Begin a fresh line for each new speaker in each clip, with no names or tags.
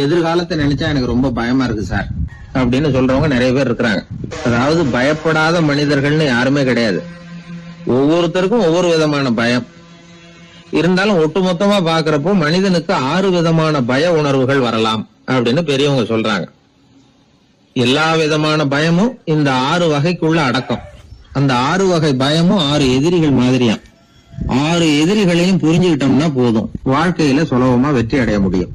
எதிர்காலத்தை நினைச்சா எனக்கு ரொம்ப பயமா இருக்கு சார் அப்படின்னு சொல்றவங்க நிறைய பேர் இருக்கிறாங்க. அதாவது பயப்படாத மனிதர்கள்னு யாருமே கிடையாது. ஒவ்வொருத்தருக்கும் ஒவ்வொரு விதமான பயம் இருந்தாலும் ஒட்டுமொத்தமா பாக்குறப்போ மனிதனுக்கு 6 விதமான பய உணர்வுகள் வரலாம் அப்படின்னு பெரியவங்க சொல்றாங்க. எல்லா விதமான பயமும் இந்த 6 வகைக்குள்ள அடக்கம். அந்த 6 வகை பயமும் 6 எதிரிகள் மாதிரியா. 6 எதிரிகளையும் புரிஞ்சுக்கிட்டோம்னா போதும், வாழ்க்கையில சுலபமா வெற்றி அடைய முடியும்.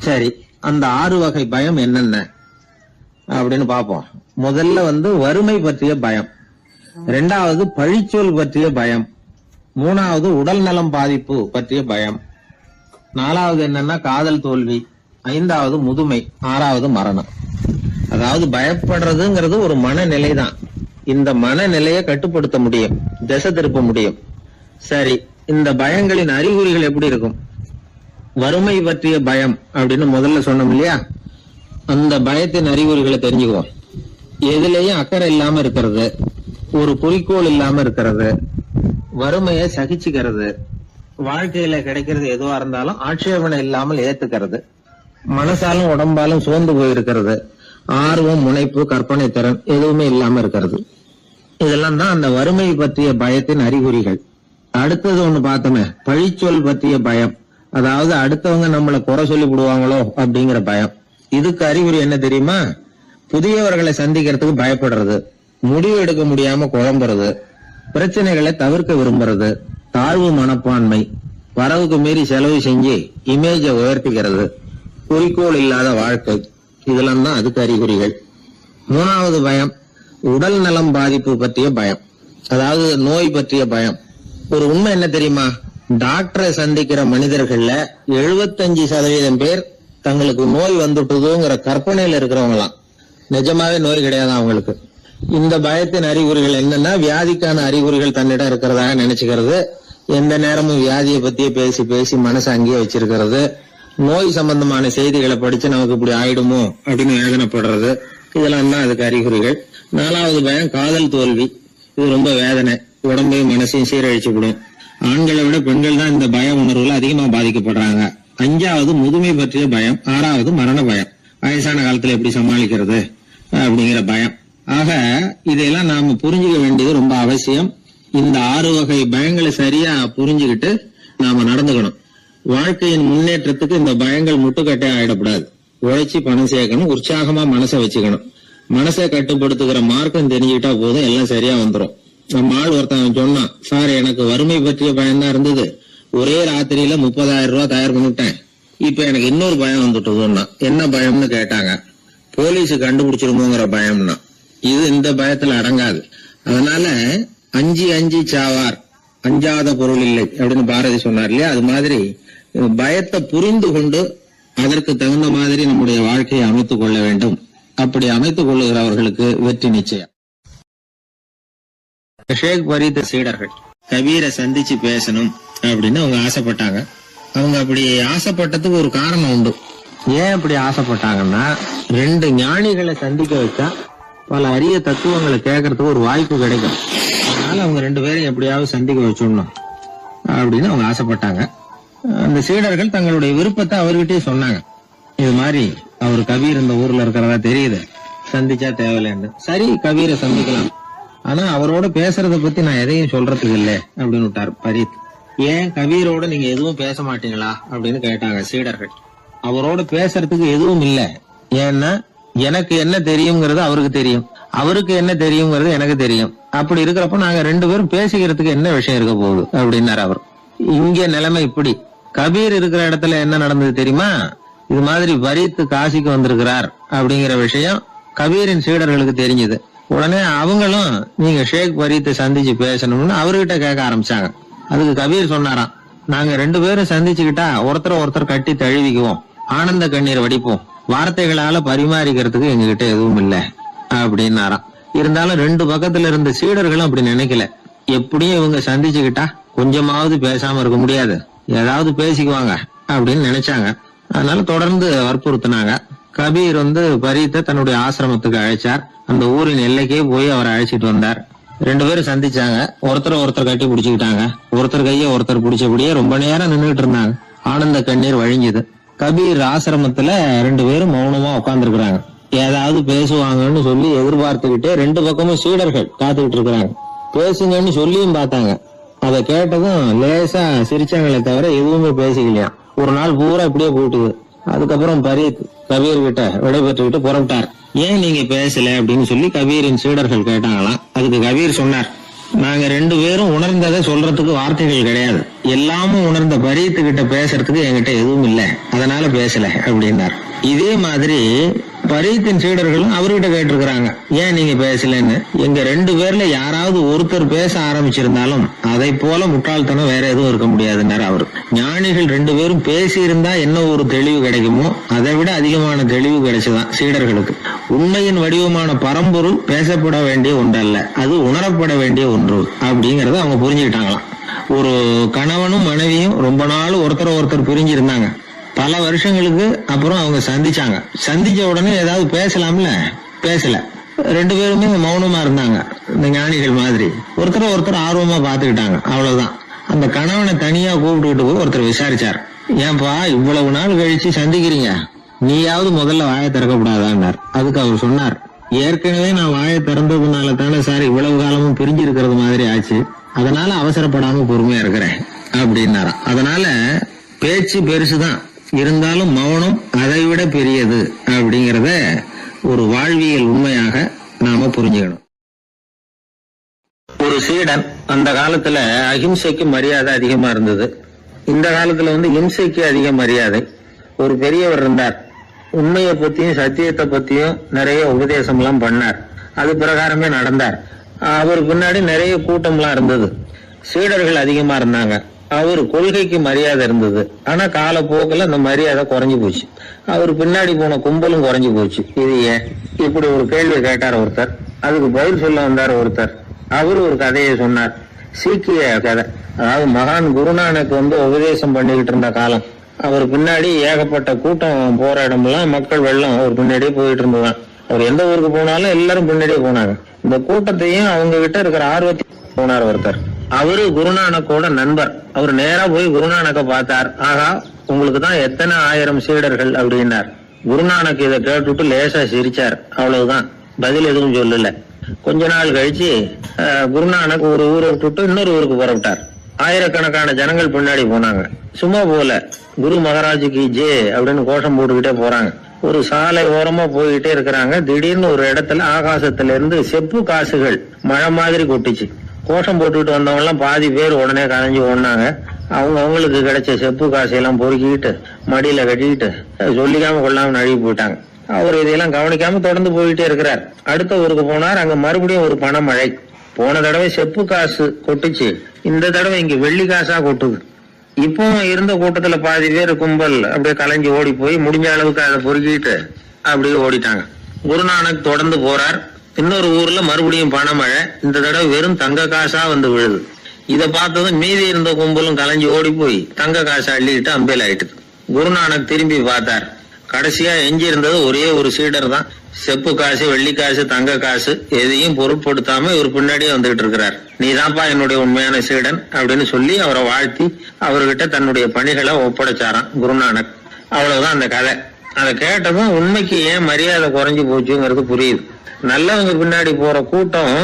சரி, அந்த 6 வகை பயம் என்னென்ன அப்படின்னு பாப்போம். முதல்ல வறுமை பற்றிய பயம், 2வது பழிச்சொல் பற்றிய பயம், 3வது உடல் நலம் பாதிப்பு பற்றிய பயம், 4வது என்னன்னா காதல் தோல்வி, 5வது முதுமை, 6வது மரணம். அதாவது பயப்படுறதுங்கிறது ஒரு மனநிலை தான். இந்த மனநிலையை கட்டுப்படுத்த முடியும், திசை திருப்ப முடியும். சரி, இந்த பயங்களின் அறிகுறிகள் எப்படி இருக்கும்? வறுமை பற்றிய பயம் அப்படின்னு முதல்ல சொன்னோம் இல்லையா, அந்த பயத்தின் அறிகுறிகளை தெரிஞ்சுக்குவோம். எதுலயும் அக்கறை இல்லாம இருக்கிறது, ஒரு குறிக்கோள் இல்லாம இருக்கிறது, வறுமையை சகிச்சுக்கிறது, வாழ்க்கையில கிடைக்கிறது எதுவா இருந்தாலும் ஆட்சேபனை இல்லாமல் ஏத்துக்கிறது, மனசாலும் உடம்பாலும் சோர்ந்து போயிருக்கிறது, ஆர்வம், முனைப்பு, கற்பனை திறன் எதுவுமே இல்லாம இருக்கிறது. இதெல்லாம் தான் அந்த வறுமை பற்றிய பயத்தின் அறிகுறிகள். அடுத்தது ஒண்ணு பார்த்தோமே, பழிச்சொல் பற்றிய பயம். அதாவது அடுத்தவங்க நம்மளை குறை சொல்லி விடுவாங்களோ அப்படிங்கிற பயம். இதுக்கு அறிகுறி என்ன தெரியுமா? புதியவர்களை சந்திக்கிறதுக்கு பயப்படுறது, முடிவு எடுக்க முடியாம குழம்புறது, பிரச்சனைகளை தவிர்க்க விரும்புறது, தாழ்வு மனப்பான்மை, வரவுக்கு மீறி செலவு செஞ்சு இமேஜை உயர்த்திக்கிறது, குறிக்கோள் இல்லாத வாழ்க்கை. இதெல்லாம் தான் அதுக்கு அறிகுறிகள். 3வது பயம் உடல் நலம் பாதிப்பு பற்றிய பயம். அதாவது நோய் பற்றிய பயம். ஒரு உண்மை என்ன தெரியுமா? டாக்டரை சந்திக்கிற மனிதர்கள்ல 75% பேர் தங்களுக்கு நோய் வந்துட்டுதுங்கிற கற்பனையில இருக்கிறவங்களாம். நிஜமாவே நோய் கிடையாது அவங்களுக்கு. இந்த பயத்தின் அறிகுறிகள் என்னன்னா, வியாதிக்கான அறிகுறிகள் தன்னிடம் இருக்கிறதாக நினைச்சுக்கிறது, எந்த நேரமும் வியாதியை பத்தியே பேசி பேசி மனசை அங்கேயே வச்சிருக்கிறது, நோய் சம்பந்தமான செய்திகளை படிச்சு நமக்கு இப்படி ஆயிடுமோ அப்படின்னு வேதனைப்படுறது. இதெல்லாம் தான் அதுக்கு அறிகுறிகள். 4வது பயம் காதல் தோல்வி. இது ரொம்ப வேதனை, உடம்பையும் மனசையும் சீரழிச்சு விடும். ஆண்களை விட பெண்கள் தான் இந்த பய உணர்வுல அதிகமா பாதிக்கப்படுறாங்க. 5வது முதுமை பற்றிய பயம். 6வது மரண பயம், வயசான காலத்துல எப்படி சமாளிக்கிறது அப்படிங்கிற பயம். ஆக இதையெல்லாம் நாம புரிஞ்சுக்க வேண்டியது ரொம்ப அவசியம். இந்த 6 வகை பயங்களை சரியா புரிஞ்சுக்கிட்டு நாம நடந்துக்கணும். வாழ்க்கையின் முன்னேற்றத்துக்கு இந்த பயங்கள் முட்டுக்கட்டே ஆயிடக்கூடாது. உழைச்சி பணம் சேர்க்கணும், உற்சாகமா மனசை வச்சுக்கணும். மனசை கட்டுப்படுத்துகிற மார்க்கம் தெரிஞ்சுக்கிட்டா போதும், எல்லாம் சரியா வந்துடும். நம்ம ஆள் ஒருத்தன் சொன்னான், சார் எனக்கு வறுமை பற்றிய பயம் தான் இருந்தது, ஒரே ராத்திரியில 30,000 ரூபாய் தயார் பண்ணிட்டேன், இப்ப எனக்கு இன்னொரு பயம் வந்துட்டுதுன்னா. என்ன பயம்னு கேட்டாங்க. போலீஸ் கண்டுபிடிச்சிருமோங்கிற பயம்னா. இது இந்த பயத்துல அடங்காது. அதனால அஞ்சி அஞ்சி சாவார், அஞ்சாத பொருள் இல்லை அப்படின்னு பாரதி சொன்னார் இல்லையா, அது மாதிரி பயத்தை புரிந்து கொண்டு அதற்கு தகுந்த மாதிரி நம்முடைய வாழ்க்கையை அமைத்துக் கொள்ள வேண்டும். அப்படி அமைத்துக் கொள்ளுகிறவர்களுக்கு வெற்றி நிச்சயம். ஷேக் பரீத் சீடர்கள் கபீரை சந்திச்சு பேசணும் அப்படின்னு அவங்க ஆசைப்பட்டாங்க. அவங்க அப்படி ஆசைப்பட்டதுக்கு ஒரு காரணம் உண்டு. ஏன் அப்படி ஆசைப்பட்டாங்கன்னா, 2 ஞானிகளை சந்திக்க வச்சா பல அரிய தத்துவங்களை கேட்கறதுக்கு ஒரு வாய்ப்பு கிடைக்கும். அதனால அவங்க 2 பேரையும் எப்படியாவது சந்திக்க வச்சிடணும் அப்படின்னு அவங்க ஆசைப்பட்டாங்க. அந்த சீடர்கள் தங்களுடைய விருப்பத்தை அவர்கிட்டயே சொன்னாங்க. இது மாதிரி அவர் கபீர் இந்த ஊர்ல இருக்கிறதா தெரியுது, சந்திச்சா தேவையில்லைன்னு. சரி, கபீரை சந்திக்கலாம், ஆனா அவரோட பேசுறத பத்தி நான் எதையும் சொல்றதுக்கு இல்லை அப்படின்னு விட்டார் பரீத். ஏன் கபீரோட நீங்க எதுவும் பேச மாட்டீங்களா அப்படின்னு கேட்டாங்க சீடர்கள். அவரோட பேசுறதுக்கு எதுவும் இல்ல. ஏன்னா எனக்கு என்ன தெரியுங்கிறது அவருக்கு தெரியும், அவருக்கு என்ன தெரியுங்கிறது எனக்கு தெரியும். அப்படி இருக்கிறப்ப நாங்க 2 பேரும் பேசிக்கிறதுக்கு என்ன விஷயம் இருக்க போகுது அப்படின்னாரு அவர். இங்க நிலைமை இப்படி. கபீர் இருக்கிற இடத்துல என்ன நடந்தது தெரியுமா? இது மாதிரி பரீத் காசிக்கு வந்திருக்கிறார் அப்படிங்கிற விஷயம் கபீரின் சீடர்களுக்கு தெரிஞ்சது. உடனே அவங்களும் நீங்க ஷேக் பரீத்தை சந்திச்சு பேசணும்னு அவர்கிட்ட கேட்க ஆரம்பிச்சாங்க. அதுக்கு கபீர் சொன்னாராம், நாங்க 2 பேரும் சந்திச்சுக்கிட்டா ஒருத்தர் கட்டி தழுவிக்குவோம், ஆனந்த கண்ணீர் வடிப்போம், வார்த்தைகளால பரிமாறிக்கிறதுக்கு எங்ககிட்ட எதுவும் இல்ல அப்படின்னாராம். இருந்தாலும் 2 பக்கத்துல இருந்த சீடர்களும் அப்படி நினைக்கல. எப்படியும் இவங்க சந்திச்சுக்கிட்டா கொஞ்சமாவது பேசாம இருக்க முடியாது, ஏதாவது பேசிக்குவாங்க அப்படின்னு நினைச்சாங்க. அதனால தொடர்ந்து வற்புறுத்தினாங்க. கபீர் பரீத்தை தன்னுடைய ஆசிரமத்துக்கு அழைச்சார். அந்த ஊரின் எல்லைக்கே போய் அவரை அழைச்சிட்டு வந்தார். 2 பேரும் சந்திச்சாங்க. ஒருத்தர் கட்டி பிடிச்சுக்கிட்டாங்க. ஒருத்தர் கைய ஒருத்தர் பிடிச்சபடியே ரொம்ப நேரம் நின்றுட்டு இருந்தாங்க. ஆனந்த கண்ணீர் வழிஞ்சுது. கபீர் ஆசிரமத்துல 2 பேரும் மௌனமா உட்கார்ந்துருக்காங்க. ஏதாவது பேசுவாங்கன்னு சொல்லி எதிர்பார்த்துக்கிட்டே 2 பக்கமும் சீடர்கள் காத்துக்கிட்டு இருக்கிறாங்க. பேசுங்கன்னு சொல்லியும் பார்த்தாங்க. அதை கேட்டதும் லேசா சிரிச்சாங்களே தவிர எதுவுமே பேசிக்கலையா. ஒரு நாள் பூரா இப்படியே போயிட்டுது. அதுக்கப்புறம் பரீத் கபீர் கிட்ட விடைபெற்றுக்கிட்டு புறப்பட்டார். ஏன் நீங்க பேசல அப்படின்னு சொல்லி கபீரின் சீடர்கள் கேட்டாங்களாம். அதுக்கு கபீர் சொன்னார், நாங்க 2 பேரும் உணர்ந்ததை சொல்றதுக்கு வார்த்தைகள் கிடையாது. எல்லாமும் உணர்ந்த பரீத்து கிட்ட பேசுறதுக்கு என்கிட்ட எதுவும் இல்லை, அதனால பேசல அப்படின்னார். இதே மாதிரி பரீத்தின் சீடர்களும் அவர்கிட்ட கேட்டிருக்கிறாங்க, ஏன் நீங்க பேசலன்னு. எங்க 2 பேர்ல யாராவது ஒருத்தர் பேச ஆரம்பிச்சிருந்தாலும் அதை போல முட்டாள்தனம் வேற எதுவும் இருக்க முடியாதுன்னாரு அவரு. ஞானிகள் 2 பேரும் பேசி இருந்தா என்ன ஒரு தெளிவு கிடைக்குமோ அதை விட அதிகமான தெளிவு கிடைச்சுதான் சீடர்களுக்கு. உண்மையின் வடிவமான பரம்பொருள் பேசப்பட வேண்டிய ஒன்றல்ல, அது உணரப்பட வேண்டிய ஒன்று அப்படிங்கறத அவங்க புரிஞ்சுக்கிட்டாங்களாம். ஒரு கணவனும் மனைவியும் ரொம்ப நாள் ஒருத்தர் பிரிஞ்சிருந்தாங்க. பல வருஷங்களுக்கு அப்புறம் அவங்க சந்திச்சாங்க. சந்திச்ச உடனே ஏதாவது பேசலாம்ல, பேசல. 2 பேருமே மௌனமா இருந்தாங்க. இந்த ஞானிகள் மாதிரி ஒருத்தர் ஆர்வமா பாத்துக்கிட்டாங்க, அவ்வளவுதான். அந்த கணவனை தனியா கூப்பிட்டுக்கிட்டு போய் ஒருத்தர் விசாரிச்சார், ஏன்பா இவ்வளவு நாள் கழிச்சு சந்திக்கிறீங்க, நீயாவது முதல்ல வாயை திறக்கப்படாதான்னார். அதுக்கு அவர் சொன்னார், ஏற்கனவே நான் வாயை திறந்ததுனால தானே சார் இவ்வளவு காலமும் பிரிஞ்சு இருக்கிறது மாதிரி ஆச்சு, அதனால அவசரப்படாம பொறுமையா இருக்கிறேன் அப்படின்னாராம். அதனால பேச்சு பெருசுதான், இருந்தாலும் மௌனம் அதை விட பெரியது அப்படிங்கறத ஒரு வாழ்வியல் உண்மையாக நாம புரிஞ்சுக்கணும். ஒரு சீடன் அந்த காலத்துல அஹிம்சைக்கு மரியாதை அதிகமா இருந்தது. இந்த காலத்துல இம்சைக்கு அதிக மரியாதை. ஒரு பெரியவர் இருந்தார், உண்மையை பத்தியும் சத்தியத்தை பத்தியும் நிறைய உபதேசம் எல்லாம் பண்ணார். அது பிரகாரமே நடந்தார். அவர் பின்னாடி நிறைய கூட்டம் எல்லாம் இருந்தது. சீடர்கள் அதிகமா இருந்தாங்க. அவர் கொள்கைக்கு மரியாதை இருந்தது. ஆனா காலப்போக்கில் அந்த மரியாதை குறைஞ்சு போச்சு. அவர் பின்னாடி போன கும்பலும் குறைஞ்சு போச்சு. இது ஏன்? இப்படி ஒரு கேள்வி கேட்டார் ஒருத்தர். அதுக்கு பதில் சொல்ல வந்தார் ஒருத்தர். அவரு ஒரு கதையை சொன்னார், சீக்கிய கதை. அதாவது மகான் குருநானக் உபதேசம் பண்ணிக்கிட்டு இருந்த காலம். அவர் பின்னாடி ஏகப்பட்ட கூட்டம் போற இடமெல்லாம் மக்கள் வெள்ளம் அவர் பின்னாடியே போயிட்டு இருந்ததுதான். அவர் எந்த ஊருக்கு போனாலும் எல்லாரும் பின்னாடியே போனாங்க. இந்த கூட்டத்தையும் அவங்க கிட்ட இருக்கிற ஆர்வத்தையும் போனார் ஒருத்தர். அவரு குருநானக்கோட நண்பர். அவர் நேரா போய் குருநானக்க பார்த்தார். ஆகா, உங்களுக்கு தான் எத்தனை 1000 சீடர்கள் அப்படின்னார். குருநானக் இதை கேட்டுட்டு லேசா சிரிச்சார், அவ்வளவுதான். பதில் எதுவும் சொல்லல. கொஞ்ச நாள் கழிச்சு குருநானக் ஒரு ஊரை விட்டுட்டு இன்னொரு ஊருக்கு புறப்பட்டார். ஆயிரக்கணக்கான ஜனங்கள் பின்னாடி போனாங்க. சும்மா போல, குரு மகாராஜுக்கு ஜே அப்படின்னு கோஷம் போட்டுக்கிட்டே போறாங்க. ஒரு சாலை ஓரமா போயிட்டே இருக்கிறாங்க. திடீர்னு ஒரு இடத்துல ஆகாசத்துல இருந்து செப்பு காசுகள் மழை மாதிரி கொட்டுச்சு. கோஷம் போட்டுக்கிட்டு வந்தவங்க எல்லாம் பாதி பேர் உடனே கலைஞ்சு ஓடினாங்க. அவங்களுக்கு கிடைச்ச செப்பு காசையெல்லாம் பொறுக்கிட்டு மடியில கட்டிக்கிட்டு சொல்லிக்காம கொள்ளாம நழுவி போயிட்டாங்க. அவர் இதையெல்லாம் கவனிக்காம தொடர்ந்து போயிட்டே இருக்கிறார். அடுத்த ஊருக்கு போனார். அங்க மறுபடியும் ஒரு பணமழை. போன தடவை செப்பு காசு கொட்டுச்சு, இந்த தடவை இங்க வெள்ளி காசா கொட்டுது. இப்போ இருந்த கூட்டத்துல பாதி பேர் கும்பல் அப்படியே கலைஞ்சு ஓடி போய் முடிஞ்ச அளவுக்கு அதை பொறுக்கிட்டு அப்படியே ஓடிட்டாங்க. குருநானக் தொடர்ந்து போறார். இன்னொரு ஊர்ல மறுபடியும் பணமழை. இந்த தடவை வெறும் தங்க காசா விழுது. இதை பார்த்ததும் மீதி இருந்த கும்பலும் கலைஞ்சு ஓடி போய் தங்க காசை அள்ளிட்டு அம்பேல் ஆயிட்டு. குருநானக் திரும்பி பார்த்தார். கடைசியா எஞ்சி இருந்தது ஒரே ஒரு சீடர் தான். செப்பு காசு, வெள்ளி காசு, தங்க காசு எதையும் பொருட்படுத்தாம இவர் பின்னாடியே வந்துகிட்டு இருக்கிறார். நீதான்ப்பா என்னுடைய உண்மையான சீடன் அப்படின்னு சொல்லி அவரை வாழ்த்தி அவர்கிட்ட தன்னுடைய பணிகளை ஒப்படைச்சாராம் குருநானக். அவ்வளவுதான் அந்த கதை. அதை கேட்டதும் உண்மைக்கு ஏன் மரியாதை குறைஞ்சு போச்சுங்கிறது புரியுது. நல்லவங்க பின்னாடி போற கூட்டம்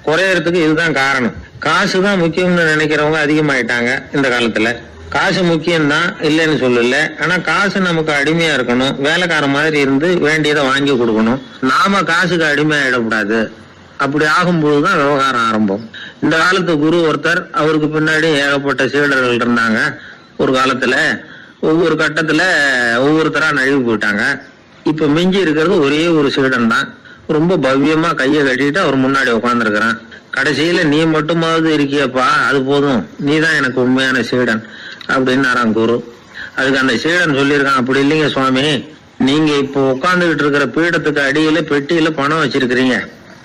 குறையறதுக்கு இதுதான் காரணம். காசுதான் முக்கியம்னு நினைக்கிறவங்க அதிகமாயிட்டாங்க இந்த காலத்துல. காசு முக்கியம்தான், இல்லைன்னு சொல்லல. ஆனா காசு நமக்கு அடிமையா இருக்கணும். வேலைக்கார மாதிரி இருந்து வேண்டியதை வாங்கி கொடுக்கணும். நாம காசுக்கு அடிமையாயிடக்கூடாது. அப்படி ஆகும்போதுதான் விவகாரம் ஆரம்பம். இந்த காலத்து குரு ஒருத்தர், அவருக்கு பின்னாடி ஏகப்பட்ட சீடர்கள் இருந்தாங்க. ஒரு காலத்துல ஒவ்வொரு கட்டத்துல ஒவ்வொருத்தரா நழுவி போயிட்டாங்க. இப்ப மிஞ்சி இருக்கிறது ஒரே ஒரு சீடன் தான். ரொம்ப பவ்யமா கையை கட்டிட்டு அவர் முன்னாடி உட்காந்துருக்கிறான். கடைசியில நீ மட்டுமாவது இருக்கியப்பா, அது போதும், நீ தான் எனக்கு உண்மையான சீடன் அப்படின்னு குரு. அதுக்கு அந்த சீடன் சொல்லியிருக்கான், அப்படி இல்லைங்க சுவாமி, நீங்க இப்போ உட்காந்துக்கிட்டு இருக்கிற பீடத்துக்கு அடியில பெட்டியில பணம் வச்சிருக்கிறீங்க,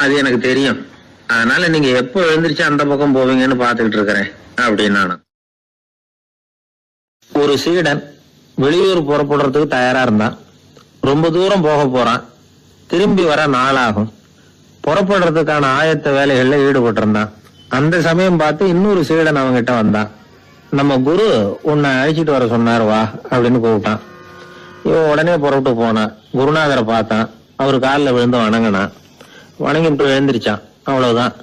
அது எனக்கு தெரியும். அதனால நீங்க எப்போ எழுந்திரிச்சு அந்த பக்கம் போவீங்கன்னு பாத்துக்கிட்டு இருக்கிறேன் அப்படின்னா. ஒரு சீடன் வெளியூர் புறப்படுறதுக்கு தயாரா இருந்தான். ரொம்ப தூரம் போக போறான். திரும்பி வர நாளாகும். புறப்படுறதுக்கான ஆயத்த வேலைகள்ல ஈடுபட்டு இருந்தான். அந்த சமயம் பார்த்து இன்னொரு சீடன் அவங்கிட்ட வந்தான். நம்ம குரு உன்னை அழைச்சிட்டு வர சொன்னார், வா அப்படின்னு கூப்பிட்டான். இவன் உடனே புறப்பட்டு போனான். குருநாதரை பார்த்தான். அவர் காலில் விழுந்து வணங்கினான். வணங்கிட்டு எழுந்திரிச்சான். அவ்வளவுதான்.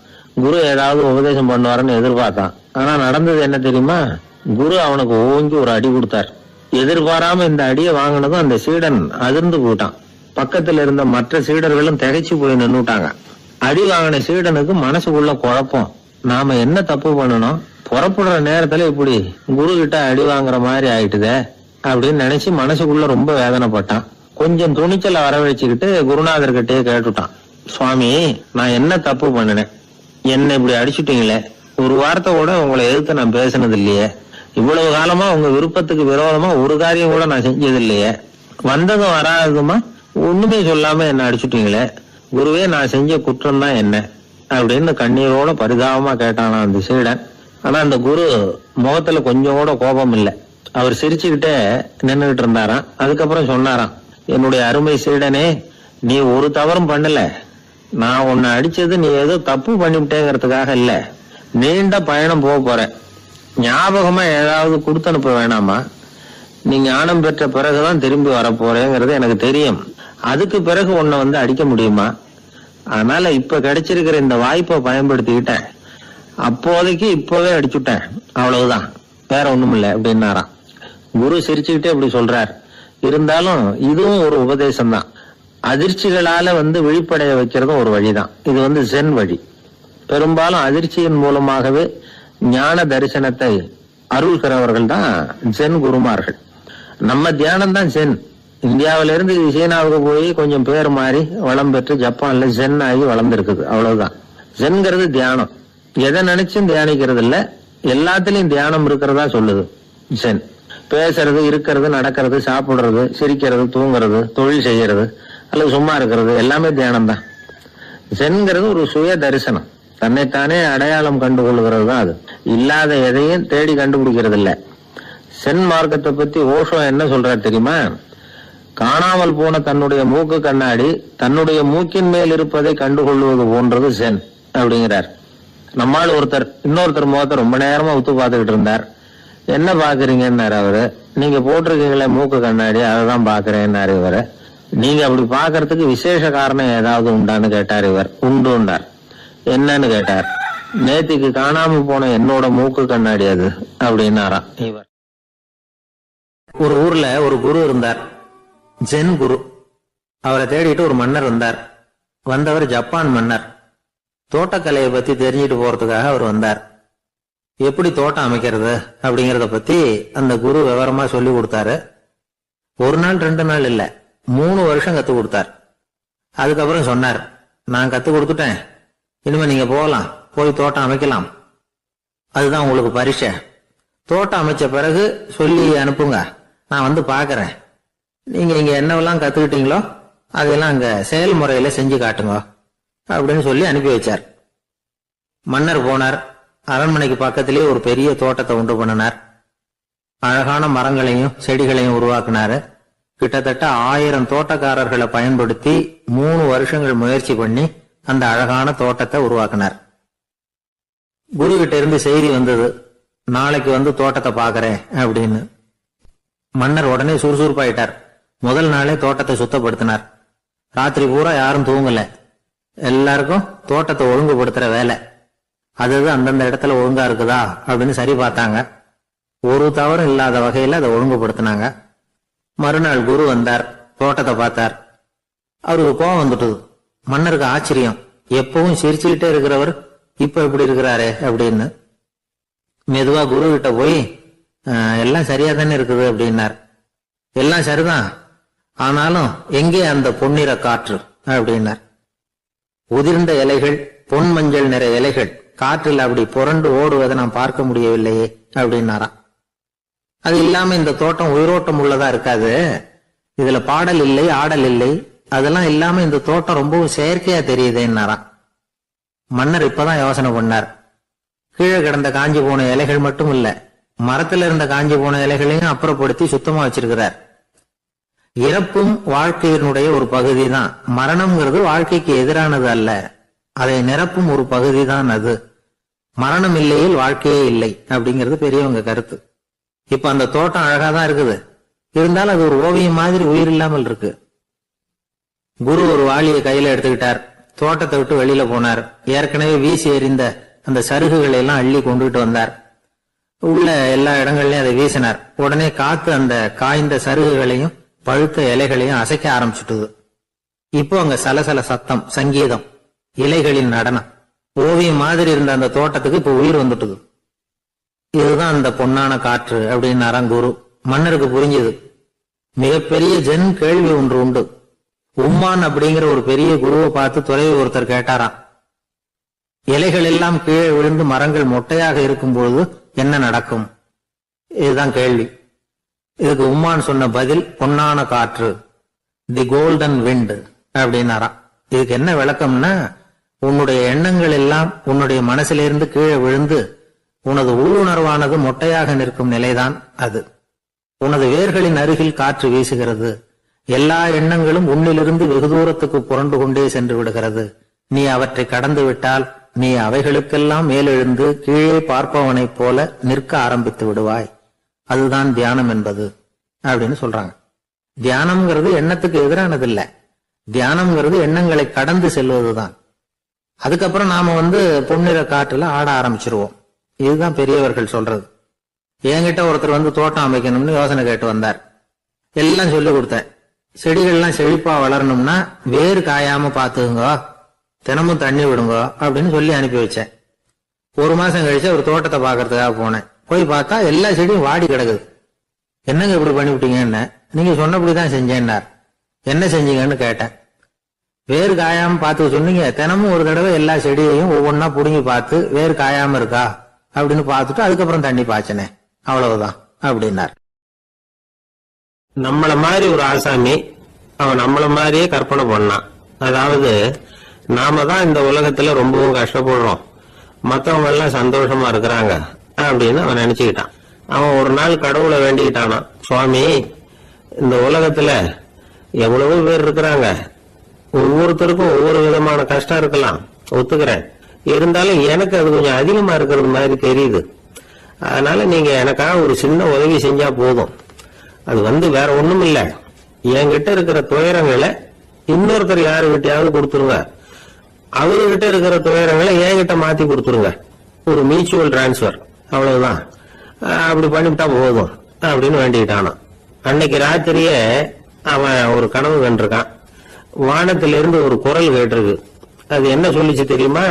குரு ஏதாவது உபதேசம் பண்ணுவாருன்னு எதிர்பார்த்தான். ஆனா நடந்தது என்ன தெரியுமா? குரு அவனுக்கு ஓங்கி ஒரு அடி கொடுத்தார். எதிர்பாராம இந்த அடியை வாங்கினதும் அந்த சீடன் அதிர்ந்து போயிட்டான். பக்கத்துல இருந்த மற்ற சீடர்களும் திகைச்சு போய் நின்னுட்டாங்க. அடி வாங்கின சீடனுக்கு மனசுக்குள்ள குழப்பம். நாம என்ன தப்பு பண்ணணும், புறப்படுற நேரத்துல இப்படி குரு கிட்ட அடி வாங்குற மாதிரி ஆயிட்டுதே அப்படின்னு நினைச்சு மனசுக்குள்ள ரொம்ப வேதனைப்பட்டான். கொஞ்சம் துணிச்சலை வரவழைச்சுக்கிட்டு குருநாதர்கிட்டயே கேட்டுட்டான். சுவாமி, நான் என்ன தப்பு பண்ணினேன்? என்ன இப்படி அடிச்சுட்டீங்களே, ஒரு வார்த்தை கூட உங்களை எதிர்த்து நான் பேசினது இல்லையே, இவ்வளவு காலமா உங்க விருப்பத்துக்கு விரோதமா ஒரு காரியம் கூட நான் செஞ்சது இல்லையே, வந்ததும் வராததுமா ஒண்ணுமே சொல்லாம என்ன அடிச்சுட்டீங்களே, குருவே நான் செஞ்ச குற்றம் தான் என்ன அப்படின்னு கண்ணீரோட பரிதாபமா கேட்டானா அந்த சீடன். ஆனா அந்த குரு முகத்துல கொஞ்சம் கூட கோபம் இல்லை. அவர் சிரிச்சுக்கிட்டே நின்றுகிட்டு இருந்தாராம். அதுக்கப்புறம் சொன்னாராம், என்னுடைய அருமை சீடனே, நீ ஒரு தவறும் பண்ணல. நான் உன்னை அடிச்சது நீ ஏதோ தப்பு பண்ணிவிட்டேங்கிறதுக்காக இல்ல. நீண்ட பயணம் போக போற, ஞாபகமா ஏதாவது கொடுத்து அனுப்ப வேணாமா? நீ ஞானம் பெற்ற பிறகுதான் திரும்பி வர போறேங்கிறது எனக்கு தெரியும். அதுக்கு பிறகு உன்னை வந்து அடிக்க முடியுமா? அதனால இப்ப கிடைச்சிருக்கிற இந்த வாய்ப்பை பயன்படுத்திக்கிட்டேன். அப்போதைக்கு இப்பவே அடிச்சுட்டேன், அவ்வளவுதான், வேற ஒண்ணும் இல்லை அப்படின்னாராம். குரு சிரிச்சுக்கிட்டே அப்படி சொல்றார். இருந்தாலும் இதுவும் ஒரு உபதேசம் தான். அதிர்ச்சிகளால வந்து விழிப்படைய வைக்கிறதும் ஒரு வழிதான். இது வந்து ஜென் வழி. பெரும்பாலும் அதிர்ச்சியின் மூலமாகவே ஞான தரிசனத்தை அருள்கிறவர்கள் தான் ஜென் குருமார்கள். நம்ம தியானம் தான் ஜென். இந்தியாவில இருந்து சீனாவுக்கு போய் கொஞ்சம் பேர் மாறி வளம் பெற்று ஜப்பான்ல ஜென் ஆகி வளர்ந்துருக்குது, அவ்வளவுதான். ஜென்கிறது தியானம். எதை நினைச்சும் தியானிக்கிறது இல்ல, எல்லாத்திலையும் தியானம் இருக்கிறதா சொல்லுது ஜென். பேசுறது, இருக்கிறது, நடக்கிறது, சாப்பிடுறது, சிரிக்கிறது, தூங்குறது, தொழில் செய்யறது அல்லது சும்மா இருக்கிறது எல்லாமே தியானம் தான். ஜென்கிறது ஒரு சுய தரிசனம். தன்னைத்தானே அடையாளம் கண்டுகொள்கிறது தான் அது. இல்லாத எதையும் தேடி கண்டுபிடிக்கிறது இல்ல. சென் மார்க்கத்தை பத்தி ஓஷோ என்ன சொல்றாரு தெரியுமா? காணாமல் போன தன்னுடைய மூக்கு கண்ணாடி தன்னுடைய மூக்கின் மேல் இருப்பதை கண்டுகொள்வது போன்றது சென் அப்படிங்கிறார். நம்மால் ஒருத்தர் இன்னொருத்தர் முகத்தை ரொம்ப நேரமா உத்து பார்த்துக்கிட்டு இருந்தார். என்ன பாக்குறீங்கன்னாரு அவரு. நீங்க போட்டிருக்கீங்களே மூக்கு கண்ணாடி, அதைதான் பாக்குறேன்னாரு இவரு. நீங்க அப்படி பாக்குறதுக்கு விசேஷ காரணம் ஏதாவது உண்டான்னு கேட்டார் இவர். உண்டுன்னார். என்னன்னு கேட்டார். நேத்திக்கு காணாம போன என்னோட மூக்கு கண்ணாடி அது அப்படின்னாராம் இவர். ஒரு ஊர்ல ஒரு குரு இருந்தார், ஜென் குரு. அவரை தேடிட்டு ஒரு மன்னர் வந்தார். வந்தவர் ஜப்பான் மன்னர். தோட்டக்கலையை பத்தி தெரிஞ்சுட்டு போறதுக்காக அவர் வந்தார். எப்படி தோட்டம் அமைக்கிறது அப்படிங்கறத பத்தி அந்த குரு விவரமா சொல்லி கொடுத்தாரு. ஒரு நாள் 2 நாள் இல்ல, 3 வருஷம் கத்து கொடுத்தார். அதுக்கப்புறம் சொன்னார், நான் கத்து கொடுத்துட்டேன், இனிமே நீங்க போகலாம், போய் தோட்டம் அமைக்கலாம். அதுதான் உங்களுக்கு பரிசை. தோட்டம் அமைச்ச பிறகு சொல்லி அனுப்புங்க, நான் வந்து பாக்குறேன். நீங்க இங்க என்னவெல்லாம் கத்துக்கிட்டீங்களோ அதெல்லாம் அங்க செயல்முறையில செஞ்சு காட்டுங்க அப்படின்னு சொல்லி அனுப்பி வச்சார். மன்னர் போனார். அரண்மனைக்கு பக்கத்திலேயே ஒரு பெரிய தோட்டத்தை உண்டு பண்ணினார். அழகான மரங்களையும் செடிகளையும் உருவாக்கினாரு. கிட்டத்தட்ட 1000 தோட்டக்காரர்களை பயன்படுத்தி 3 வருஷங்கள் முயற்சி பண்ணி அந்த அழகான தோட்டத்தை உருவாக்கினார். குரு கிட்ட இருந்து செய்தி வந்தது, நாளைக்கு வந்து தோட்டத்தை பாக்குறேன் அப்படின்னு. மன்னர் உடனே சுறுசுறுப்பாயிட்டார். முதல் நாளே தோட்டத்தை சுத்தப்படுத்தினார். ராத்திரி பூரா யாரும் தூங்கல. எல்லாருக்கும் தோட்டத்தை ஒழுங்குபடுத்துற வேலை. அது அந்தந்த இடத்துல ஒழுங்கா இருக்குதா அப்படின்னு சரி பார்த்தாங்க. ஒரு தவறும் இல்லாத வகையில அதை ஒழுங்குபடுத்தினாங்க. மறுநாள் குரு வந்தார், தோட்டத்தை பார்த்தார். அவருக்கு கோபம் வந்துட்டது. மன்னருக்கு ஆச்சரியம், எப்பவும் சிரிச்சுக்கிட்டே இருக்கிறவர் இப்ப எப்படி இருக்கிறாரே அப்படின்னு. மெதுவா குரு கிட்ட போய், எல்லாம் சரியா தானே இருக்குது அப்படின்னார். எல்லாம் சரிதான், ஆனாலும் எங்கே அந்த பொன்னிற காற்று அப்படின்னார். உதிர்ந்த இலைகள், பொன் மஞ்சள் நிற இலைகள் காற்றில் அப்படி புரண்டு ஓடுவதை நான் பார்க்க முடியவில்லையே அப்படின்னாராம். அது இல்லாம இந்த தோட்டம் உயிரோட்டம் உள்ளதா இருக்காது, இதுல பாடல் இல்லை, ஆடல் இல்லை, அதெல்லாம் இல்லாம இந்த தோட்டம் ரொம்பவும் செயற்கையா தெரியுதுன்னாராம். மன்னர் இப்பதான் யோசனை பண்ணார். கீழே கிடந்த காஞ்சி போன இலைகள் மட்டும் இல்ல, மரத்துல இருந்த காஞ்சி போன இலைகளையும் அப்புறப்படுத்தி சுத்தமா வச்சிருக்கிறார். இறப்பும் வாழ்க்கையினுடைய ஒரு பகுதி தான். மரணம்ங்கிறது வாழ்க்கைக்கு எதிரானது அல்ல, அதை நிரப்பும் ஒரு பகுதி தான் அது. மரணம் இல்லையில் வாழ்க்கையே இல்லை அப்படிங்கிறது பெரியவங்க கருத்து. இப்ப அந்த தோட்டம் அழகாதான் இருக்குது. இருந்தாலும் அது ஒரு ஓவியம் மாதிரி உயிர் இல்லாமல் இருக்கு. குரு ஒரு வாளியை கையில எடுத்துக்கிட்டார், தோட்டத்தை விட்டு வெளியில போனார். ஏற்கனவே வீசி எறிந்த அந்த சருகுகளை எல்லாம் அள்ளி கொண்டுகிட்டு வந்தார். உள்ள எல்லா இடங்கள்லயும் அதை வீசினார். உடனே காத்து அந்த காய்ந்த சருகுகளையும் பழுத்த இலைகளையும் அசைக்க ஆரம்பிச்சுட்டுது. இப்போ அங்க சலசல சத்தம், சங்கீதம், இலைகளின் நடனம். ஓவியம் மாதிரி இருந்த அந்த தோட்டத்துக்கு இப்ப உயிர் வந்துட்டுது. இதுதான் அந்த பொன்னான காற்று அப்படின்னாராம் குரு. மன்னருக்கு புரிஞ்சது. மிகப்பெரிய ஜென் கேள்வி ஒன்று உண்டு. உம்மான் அப்படிங்கிற ஒரு பெரிய குருவை பார்த்து துறவி ஒருத்தர் கேட்டாராம், இலைகள் எல்லாம் கீழே விழுந்து மரங்கள் மொட்டையாக இருக்கும்போது என்ன நடக்கும்? இதுதான் கேள்வி. இதுக்கு உம்மான் சொன்ன பதில் பொன்னான காற்று, தி கோல்டன் விண்ட் அப்படின்னாராம். இதுக்கு என்ன விளக்கம்னா, உன்னுடைய எண்ணங்கள் எல்லாம் உன்னுடைய மனசிலிருந்து கீழே விழுந்து உனது உள்ளுணர்வானது மொட்டையாக நிற்கும் நிலைதான் அது. உனது வேர்களின் அருகில் காற்று வீசுகிறது. எல்லா எண்ணங்களும் உன்னிலிருந்து வெகு தூரத்துக்கு புரண்டு கொண்டே சென்று விடுகிறது. நீ அவற்றை கடந்து விட்டால் நீ அவைகளுக்கெல்லாம் மேலெழுந்து கீழே பார்ப்பவனைப் போல நிற்க ஆரம்பித்து விடுவாய். அதுதான் தியானம் என்பது அப்படின்னு சொல்றாங்க. தியானம்ங்கிறது எண்ணத்துக்கு எதிரானதில்லை. தியானம்ங்கிறது எண்ணங்களை கடந்து செல்வதுதான். அதுக்கப்புறம் நாம பொன்னிற காற்றுல ஆட ஆரம்பிச்சிருவோம். இதுதான் பெரியவர்கள் சொல்றது. என்கிட்ட ஒருத்தர் தோட்டம் அமைக்கணும்னு யோசனை கேட்டு வந்தார். எல்லாம் சொல்லி கொடுத்தேன். செடிகள்லாம் செழிப்பா வளரணும்னா வேறு காயாம பாத்துக்குங்க, தினமும் தண்ணி விடுங்க அப்படின்னு சொல்லி அனுப்பி வச்சேன். ஒரு மாசம் கழிச்சு ஒரு தோட்டத்தை பாக்குறதுக்காக போனேன். போய் பார்த்தா எல்லா செடியும் வாடி கிடக்குது. என்னங்க இப்படி பண்ணிவிட்டீங்கன்னு. நீங்க சொன்னபடிதான் செஞ்சேன்னார். என்ன செஞ்சீங்கன்னு கேட்டேன். வேறு காயாம பார்த்து சொன்னீங்க, தினமும் ஒரு தடவை எல்லா செடியையும் ஒவ்வொன்னா புடுங்கி பார்த்து வேறு காயாம இருக்கா அப்படின்னு பார்த்துட்டு அதுக்கப்புறம் தண்ணி பாய்ச்சனே, அவ்வளவுதான் அப்படின்னார்.
நம்மள மாதிரி ஒரு ஆசாமி அவன் நம்மள மாதிரியே கற்பனை பண்ணான். அதாவது நாம தான் இந்த உலகத்துல ரொம்பவும் கஷ்டப்படுறோம், மத்தவங்க எல்லாம் சந்தோஷமா இருக்கிறாங்க அப்படின்னு அவன் நினைச்சுக்கிட்டான். அவன் ஒரு நாள் கடவுளை வேண்டிக்கிட்டானான், சுவாமி இந்த உலகத்துல எவ்வளவோ பேர் இருக்கிறாங்க, ஒவ்வொருத்தருக்கும் ஒவ்வொரு விதமான கஷ்டம் இருக்கலாம், ஒத்துக்கிறேன். இருந்தாலும் எனக்கு அது கொஞ்சம் அதிகமா இருக்கிறது மாதிரி தெரியுது. அதனால நீங்க எனக்காக ஒரு சின்ன உதவி செஞ்சா போதும். அது வேற ஒண்ணும் இல்ல, என்கிட்ட இருக்கிற துயரங்களை இன்னொருத்தர் யாருகிட்டயாவது கொடுத்துருங்க, அவர்கிட்ட இருக்கிற துயரங்களை என்கிட்ட மாத்தி கொடுத்துருங்க. ஒரு மியூச்சுவல் டிரான்ஸ்பர், அவ்வளவுதான். அப்படி பண்ணிவிட்டா போதும் அப்படின்னு வேண்டிக்கிட்டானான். அன்னைக்கு ராத்திரியே அவன் ஒரு கனவு கண்டிருக்கான். வானத்திலிருந்து ஒரு குரல் கேட்டிருக்கு. அது என்ன சொல்லிச்சு தெரியுமா?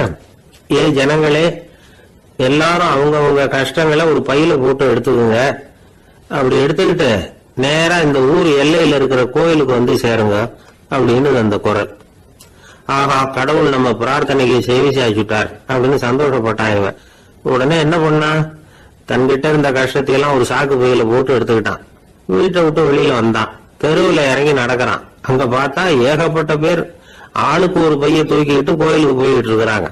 ஏ ஜனங்களே, எல்லாரும் அவங்கவுங்க கஷ்டங்களை ஒரு பையில போட்டு எடுத்துக்குங்க. அப்படி எடுத்துக்கிட்டு நேரா இந்த ஊர் எல்லையில இருக்கிற கோயிலுக்கு சேருங்க அப்படின்னு அந்த குரல். ஆஹா, கடவுள் நம்ம பிரார்த்தனைக்கு சேவை சாய்ச்சுட்டார் அப்படின்னு சந்தோஷப்பட்டான் இவன். உடனே என்ன பண்ணான்? தன்கிட்ட இருந்த கஷ்டத்தையெல்லாம் ஒரு சாக்கு பையில போட்டு எடுத்துக்கிட்டான். வீட்டை விட்டு வெளியில வந்தான். தெருவுல இறங்கி நடக்கிறான். அங்க பார்த்தா ஏகப்பட்ட பேர் ஆளுக்கு ஒரு பைய தூக்கிட்டு கோயிலுக்கு போயிட்டு இருக்கிறாங்க.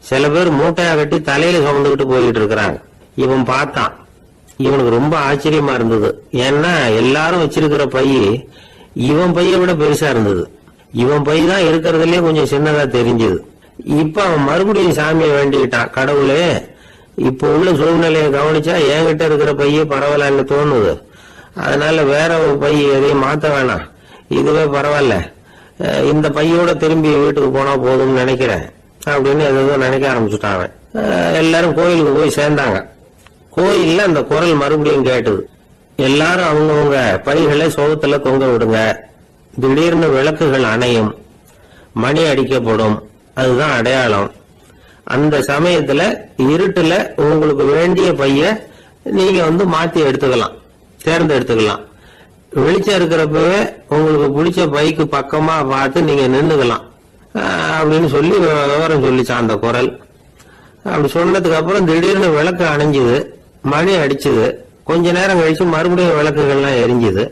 சில பேர் மூட்டையா கட்டி தலையில சுமந்துகிட்டு போயிட்டு இருக்கிறாங்க. இவன் பார்த்தான். இவனுக்கு ரொம்ப ஆச்சரியமா இருந்தது. ஏன்னா எல்லாரும் வச்சிருக்கிற பைய இவன் பைய விட பெருசா இருந்தது. இவன் பை தான் இருக்கிறதுலயே கொஞ்சம் சின்னதா தெரிஞ்சது. இப்ப அவன் மறுபடியும் சாமியை வேண்டிக்கிட்டான், கடவுளே இப்ப உள்ள சூழ்நிலையை கவனிச்சா என்கிட்ட இருக்கிற பைய பரவாயில்லன்னு தோணுது. அதனால வேற ஒரு பை எதையும் மாத்த வேணாம், இதுவே பரவாயில்ல, இந்த பையோட திரும்பி வீட்டுக்கு போனா போதும்னு நினைக்கிறேன் அப்படின்னு ஏதோ நினைக்க ஆரம்பிச்சுட்டாங்க. எல்லாரும் கோயிலுக்கு போய் சேர்ந்தாங்க. கோயில்ல அந்த குரல் மறுபடியும் கேட்டது. எல்லாரும் அவங்கவுங்க பைகளை சோகத்துல தொங்க விடுங்க. திடீர்னு விளக்குகள் அணையும், மணி அடிக்கப்படும், அதுதான் அடையாளம். அந்த சமயத்துல இருட்டுல உங்களுக்கு வேண்டிய பைய நீங்க மாத்தி எடுத்துக்கலாம், தேர்ந்தெடுத்துக்கலாம். வெளிச்சம் இருக்கிறப்பவே உங்களுக்கு பிடிச்ச பைக்கு பக்கமா பார்த்து நீங்க நின்னுக்கலாம் அப்படின்னு சொல்லி விவரம் சொல்லிச்சான் அந்த குரல். அப்படி சொன்னதுக்கு அப்புறம் திடீர்னு விளக்கு அணைஞ்சுது, மணி அடிச்சுது. கொஞ்ச நேரம் கழிச்சு மறுபடியும் விளக்குகள்லாம் எரிஞ்சுது.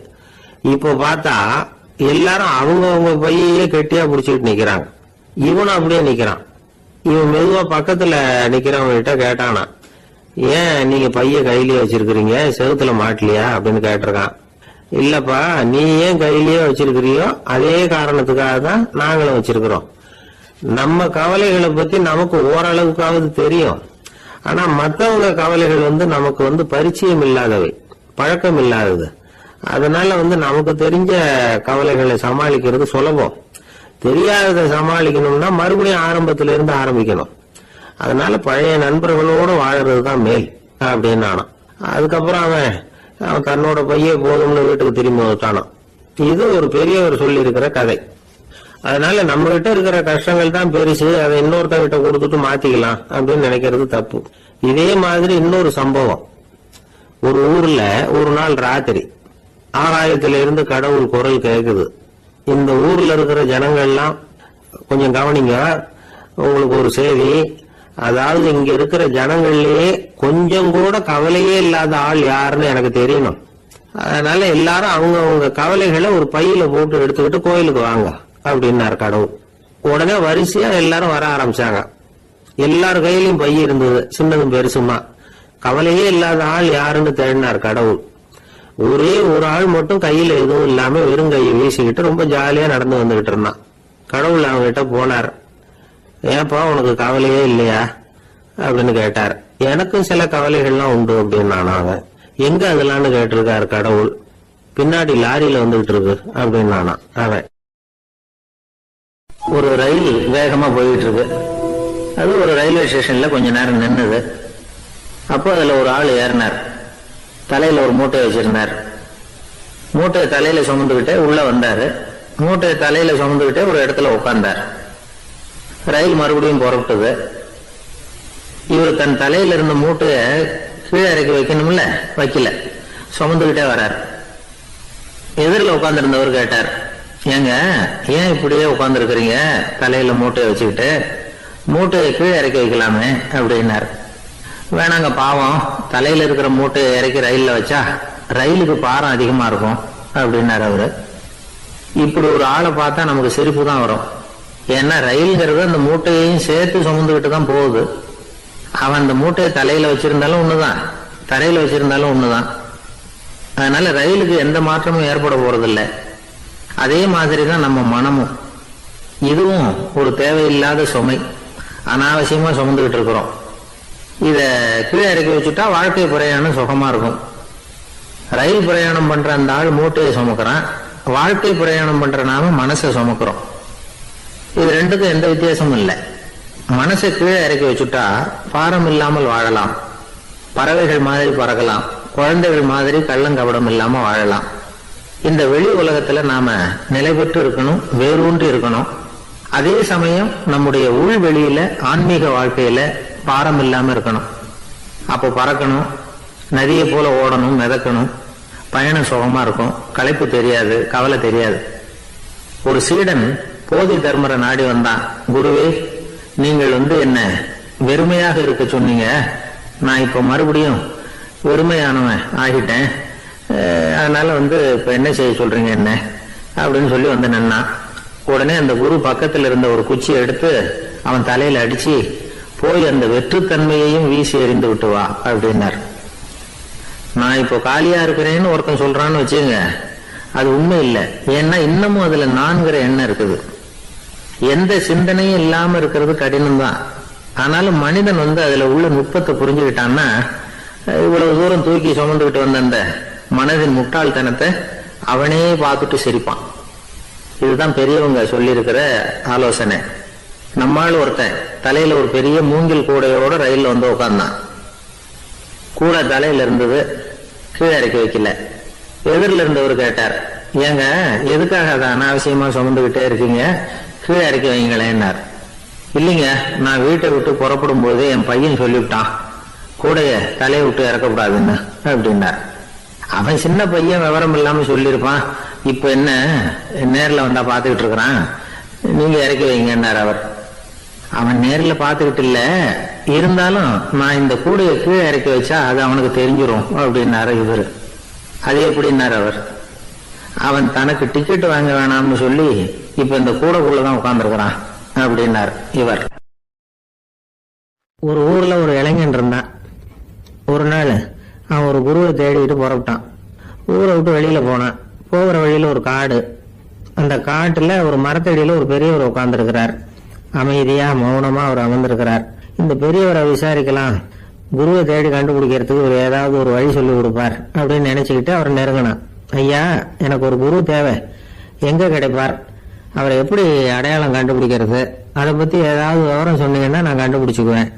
இப்போ பார்த்தா எல்லாரும் அவங்கவுங்க பையே கெட்டியா பிடிச்சிட்டு நிக்கிறாங்க. இவனும் அப்படியே நிக்கிறான். இவன் மெதுவா பக்கத்துல நிக்கிறவங்க கிட்ட கேட்டானா, ஏன் நீங்க பைய கையிலேயே வச்சிருக்கிறீங்க, செவுத்துல மாட்டலையா அப்படின்னு கேட்டிருக்கான். இல்லப்பா, நீ ஏன் கையிலேயே வச்சிருக்கிறியோ அதே காரணத்துக்காக தான் நாங்களும் வச்சிருக்கிறோம். நம்ம கவலைகளை பத்தி நமக்கு ஓரளவுக்காவது தெரியும். ஆனா மத்தவங்க கவலைகள் நமக்கு பரிச்சயம் இல்லாதவை, பழக்கம் இல்லாதது. அதனால நமக்கு தெரிஞ்ச கவலைகளை சமாளிக்கிறது சுலபம். தெரியாததை சமாளிக்கணும்னா மறுபடியும் ஆரம்பத்தில இருந்து ஆரம்பிக்கணும். அதனால பழைய நண்பர்களோடு வாழறது தான் மேல் அப்படின்னு நானும். அதுக்கப்புறம் அவன் தன்னோட பைய போதும்னு வீட்டுக்கு திரும்பி வந்துட்டானான். இது ஒரு பெரியவர் சொல்லி இருக்கிற கதை. அதனால நம்ம கிட்ட இருக்கிற கஷ்டங்கள் தான் பெருசு, அதை இன்னொருத்தங்கிட்ட கொடுத்துட்டு மாத்திக்கலாம் அப்படின்னு நினைக்கிறது தப்பு. இதே மாதிரி இன்னொரு சம்பவம். ஒரு ஊர்ல ஒரு நாள் ராத்திரி ஆகாயத்தில இருந்து கடவுள் குரல் கேக்குது. இந்த ஊர்ல இருக்கிற ஜனங்கள்லாம் கொஞ்சம் கவனிங்க, உங்களுக்கு ஒரு செய்தி. அதாவது இங்க இருக்கிற ஜனங்கள்லயே கொஞ்சம் கூட கவலையே இல்லாத ஆள் யாருன்னு எனக்கு தெரியணும். அதனால எல்லாரும் அவங்க கவலைகளை ஒரு பையில போட்டு எடுத்துக்கிட்டு கோயிலுக்கு வாங்க அப்படின்னாரு கடவுள். உடனே வரிசையா எல்லாரும் வர ஆரம்பிச்சாங்க. எல்லார் கையிலயும் பை இருந்தது, சின்னதும் பெருசுமா. கவலையே இல்லாத ஆள் யாருன்னு தேடினார் கடவுள். ஒரே ஒரு ஆள் மட்டும் கையில எதுவும் இல்லாம வெறும் கையை வீசிக்கிட்டு ரொம்ப ஜாலியா நடந்து வந்துகிட்டு இருந்தான். கடவுள் அவங்க கிட்ட போனார். ஏப்பா உனக்கு கவலையே இல்லையா அப்படின்னு கேட்டார். எனக்கும் சில கவலைகள்லாம் உண்டு அப்படின்னு நானா. எங்க அதெல்லாம்னு கேட்டிருக்காரு கடவுள். பின்னாடி லாரியில வந்துகிட்டு இருக்கு அப்படின்னு நானா. அவன் ஒரு ரயில் வேகமா போயிட்டு இருக்கு. அது ஒரு ரயில்வே ஸ்டேஷன்ல கொஞ்ச நேரம் நின்னுது. அப்போ அதுல ஒரு ஆள் ஏறினார். தலையில ஒரு மூட்டையை வச்சிருந்தார். மூட்டையை தலையில சுமந்துகிட்டே உள்ள வந்தாரு. மூட்டையை தலையில சுமந்துகிட்டே ஒரு இடத்துல உட்கார்ந்தார். ரயில் மறுபடியும் புறப்பட்டது. இவர் தன் தலையில இருந்த மூட்டைய கீழே இறக்கி வைக்கணும்ல, வைக்கல, சுமந்துகிட்டே வர்றார். எதிரில் உட்கார்ந்துருந்தவர் கேட்டார், ஏங்க ஏன் இப்படியே உட்கார்ந்து இருக்கிறீங்க தலையில மூட்டையை வச்சுக்கிட்டு? மூட்டையை கீழே இறக்கி வைக்கலாமே அப்படின்னார். வேணாங்க, பாவம், தலையில இருக்கிற மூட்டையை இறக்கி ரயில்ல வச்சா ரயிலுக்கு பாரம் அதிகமா இருக்கும் அப்படின்னாரு அவரு. இப்படி ஒரு ஆளை பார்த்தா நமக்கு சிரிப்பு தான் வரும். ஏன்னா ரயில்ங்கிறது அந்த மூட்டையையும் சேர்த்து சுமந்துகிட்டு தான் போகுது. அவன் அந்த மூட்டையை தலையில வச்சிருந்தாலும் ஒண்ணுதான், தரையில வச்சிருந்தாலும் ஒண்ணுதான். அதனால ரயிலுக்கு எந்த மாற்றமும் ஏற்பட போறதில்லை. அதே மாதிரிதான் நம்ம மனமும். இதுவும் ஒரு தேவையில்லாத சுமை, அனாவசியமா சுமந்துகிட்டு இருக்கிறோம். இத கீழே இறக்கி வச்சுட்டா வாழ்க்கை பிரயாணம் சுகமா இருக்கும். ரயில் பிரயாணம் பண்ற அந்த ஆள் மூட்டையை சுமக்கிறான், வாழ்க்கை பிரயாணம் பண்ற நாம மனசை சுமக்கிறோம். இது ரெண்டுக்கும் எந்த வித்தியாசமும் இல்லை. மனசை கீழே இறக்கி வச்சுட்டா பாரம் இல்லாமல் வாழலாம், பறவைகள் மாதிரி பறக்கலாம், குழந்தைகள் மாதிரி கள்ளங்கபடம் இல்லாம வாழலாம். இந்த வெளி உலகத்துல நாம நிலை பெற்று இருக்கணும், வேரூன்றி இருக்கணும். அதே சமயம் நம்முடைய உள் வெளியில ஆன்மீக வாழ்க்கையில பாரம் இல்லாம இருக்கணும். அப்போ பறக்கணும், நதியை போல ஓடணும், மிதக்கணும். பயணம் சுகமா இருக்கும், களைப்பு தெரியாது, கவலை தெரியாது. ஒரு சீடன் போதி தர்மரை நாடி வந்தான். குருவே, நீங்கள் என்ன வெறுமையாக இருக்க சொன்னீங்க, நான் இப்ப மறுபடியும் வெறுமையானவன் ஆகிட்டேன், அதனால இப்ப என்ன செய்ய சொல்றீங்க என்ன அப்படின்னு சொல்லி நின்னா. உடனே அந்த குரு பக்கத்துல இருந்த ஒரு குச்சியை எடுத்து அவன் தலையில அடிச்சு, போய் அந்த வெற்றுத்தன்மையையும் வீசி எறிந்து விட்டு வா அப்படின்னார். நான் இப்போ காலியா இருக்கிறேன்னு ஒருத்தன் சொல்றான்னு வச்சுங்க, அது உண்மை இல்லை. ஏன்னா இன்னமும் அதுல நான்கிற எண்ணம் இருக்குது. எந்த சிந்தனையும் இல்லாம இருக்கிறது கடினம் தான். ஆனாலும் மனிதன் அதுல உள்ள நுட்பத்தை புரிஞ்சுக்கிட்டான்னா இவ்வளவு தூரம் தூக்கி சுமந்துகிட்டு வந்த அந்த மனதின் முட்டாள்தனத்தை அவனே பார்த்துட்டு சிரிப்பான். இதுதான் பெரியவங்க சொல்லி இருக்கிற ஆலோசனை. நம்மால் ஒருத்தன் தலையில ஒரு பெரிய மூங்கில் கூடையோட ரயில்ல உட்கார்ந்தான். கூட தலையில இருந்தது, கீழே இறக்கி வைக்கல. எதிரில் இருந்தவர் கேட்டார், ஏங்க எதுக்காக அதை அனாவசியமா சுமந்துகிட்டே இருக்கீங்க, கீழே இறக்கி வைங்களேன்னார். இல்லைங்க, நான் வீட்டை விட்டு புறப்படும் போது என் பையன் சொல்லிவிட்டான், கூடைய தலையை விட்டு இறக்கக்கூடாதுன்னு அப்படின்னார். அவன் சின்ன பையன், விவரம் இல்லாம சொல்லியிருப்பான். இப்ப என்ன நேர்ல வந்தா பாத்துக்கிட்டு இருக்கிறான், நீங்க இறக்கி வைங்கன்னார் அவர். அவன் நேர்ல பாத்துக்கிட்டு இல்ல, இருந்தாலும் நான் இந்த கூடையை கீழே இறக்கி வச்சா அது அவனுக்கு தெரிஞ்சிரும் அப்படின்னாரு இவரு. அது எப்படின்னாரு அவர். அவன் தனக்கு டிக்கெட் வாங்க வேணாம்னு சொல்லி இப்ப இந்த கூடைக்குள்ளதான் உட்கார்ந்துருக்கிறான் அப்படின்னார் இவர். ஒரு ஊர்ல ஒரு இளைஞன் இருந்தான். ஒரு நாள் அவன் ஒரு குருவை தேடிட்டு புறப்பட்டான். ஊரை விட்டு வெளியில போனான். போகிற வழியில ஒரு காடு. அந்த காட்டுல ஒரு மரத்தடியில ஒரு பெரியவர் உட்கார்ந்துருக்கிறார். அமைதியா மௌனமா அவர் அமர்ந்திருக்கிறார். இந்த பெரியவரை விசாரிக்கலாம், குருவை தேடி கண்டுபிடிக்கிறதுக்கு ஒரு ஏதாவது ஒரு வழி சொல்லி கொடுப்பார் அப்படின்னு நினைச்சுக்கிட்டு அவர் நெருங்கினான்.
ஐயா, எனக்கு ஒரு குரு தேவை, எங்க கிடைப்பார், அவரை எப்படி அடையாளம் கண்டுபிடிக்கிறது, அதை பத்தி ஏதாவது விவரம் சொன்னீங்கன்னா நான் கண்டுபிடிச்சுக்குவேன்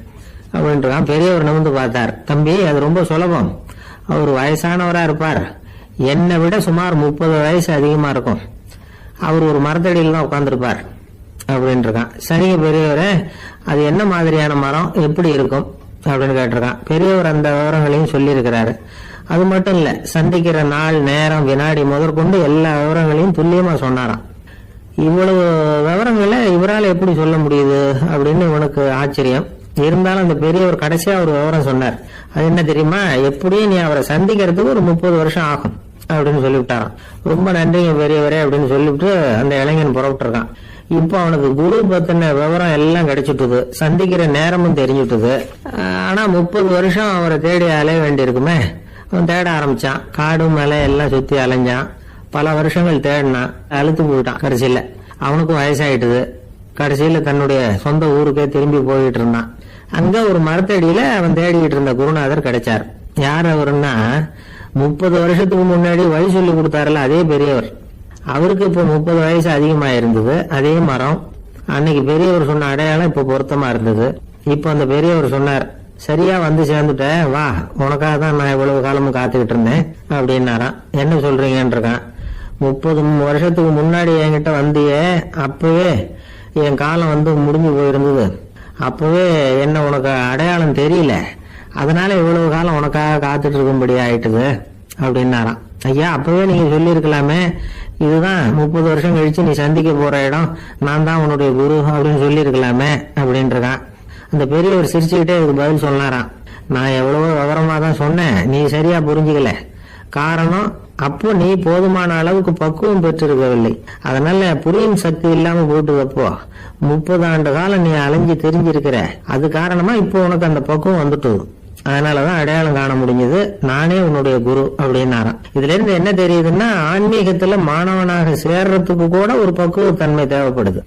அப்படின்ட்டு பெரியவர் நிமிர்ந்து பார்த்தார். தம்பி, அது ரொம்ப சுலபம். அவர் வயசானவரா இருப்பார், என்னை விட சுமார் 30 வயசு அதிகமா இருக்கும். அவர் ஒரு மரத்தடியில் தான் உட்கார்ந்துருப்பார் அப்படின்ட்டு இருக்கான். சரிங்க பெரியவரே, அது என்ன மாதிரியான மரம், எப்படி இருக்கும் அப்படின்னு கேட்டிருக்கான். பெரியவர் அந்த விவரங்களையும் சொல்லி இருக்கிறாரு. அது மட்டும் இல்ல, சந்திக்கிற நாள், நேரம், வினாடி முதற்கொண்டு எல்லா விவரங்களையும் துல்லியமா சொன்னாராம். இவ்வளவு விவரங்களை இவரால் எப்படி சொல்ல முடியுது அப்படின்னு இவனுக்கு ஆச்சரியம். இருந்தாலும் அந்த பெரியவர் கடைசியா ஒரு விவரம் சொன்னார். அது என்ன தெரியுமா, எப்படியும் நீ அவரை சந்திக்கிறதுக்கு ஒரு 30 வருஷம் ஆகும் அப்படின்னு சொல்லிவிட்டாராம். ரொம்ப நன்றிங்க பெரியவரே அப்படின்னு சொல்லிவிட்டு அந்த இளைஞன் புறப்பட்டு இருக்கான். இப்போ அவனுக்கு குரு பத்தின விவரம் எல்லாம் கிடைச்சிட்டுது, சந்திக்கிற நேரமும் தெரிஞ்சுட்டுது. ஆனா 30 வருஷம் அவரை தேடி அலைய வேண்டியிருக்குமே. அவன் தேட ஆரம்பிச்சான். காடு மலை எல்லாம் சுத்தி அலைஞ்சான். பல வருஷங்கள் தேடினான், அழுத்து போயிட்டான். கடைசியில அவனுக்கும் வயசாயிட்டுது. கடைசியில தன்னுடைய சொந்த ஊருக்கே திரும்பி போயிட்டு இருந்தான். அங்க ஒரு மரத்தடியில அவன் தேடிக்கிட்டு இருந்த குருநாதர் கிடைச்சார். யார் அவருன்னா, 30 வருஷத்துக்கு முன்னாடி வழி சொல்லி கொடுத்தாருல அதே பெரியவர். அவருக்கு இப்போ 30 வயசு அதிகமா இருந்தது. அதே மரம், அன்னைக்கு பெரியவர் சொன்ன அடையாளம் இப்ப பொருத்தமா இருந்தது. இப்ப அந்த பெரியவர் சொன்னார், சரியா வந்து சேர்ந்துட்ட, வா, உனக்காக தான் நான் இவ்வளவு காலமும் காத்துக்கிட்டு இருந்தேன் அப்படின்னாராம். என்ன சொல்றீங்கன்னு இருக்கான். 30 வருஷத்துக்கு முன்னாடி என்கிட்ட வந்தியே, அப்பவே என் காலம் வந்து முடிஞ்சு போயிருந்தது. அப்பவே என்ன உனக்கு அடையாளம் தெரியல, அதனால இவ்வளவு காலம் உனக்காக காத்துட்டு இருக்கும்படி ஆயிட்டுது அப்படின்னாராம். ஐயா, அப்பவே நீங்க சொல்லி இருக்கலாமே, இதுதான் 30 வருஷம் கழிச்சு நீ சந்திக்க போற இடம், நான் தான் உன்னுடைய குரு அப்படின்னு சொல்லி இருக்கலாமே அப்படின்றான். அந்த பெரியவர் சிரிச்சுக்கிட்டே இதுக்கு பதில் சொன்னாராம். நான் எவ்வளவோ விவரமா தான் சொன்னேன், நீ சரியா புரிஞ்சுக்கல. காரணம், அப்போ நீ போதுமான அளவுக்கு பக்குவம் பெற்றிருக்கவில்லை, அதனால புரியும் சக்தி இல்லாம போட்டுக்கப்போ 30 ஆண்டு காலம் நீ அலைஞ்சு தெரிஞ்சிருக்கிற. அது காரணமா இப்போ உனக்கு அந்த பக்குவம் வந்துட்டு, அதனாலதான் அடையாளம் காண முடிஞ்சது, நானே உன்னுடைய குரு அப்படின்னாராம். இதுல இருந்து என்ன தெரியுதுன்னா, ஆன்மீகத்துல மாணவனாக சேர்றதுக்கு கூட ஒரு பக்குவத்தன்மை தேவைப்படுது.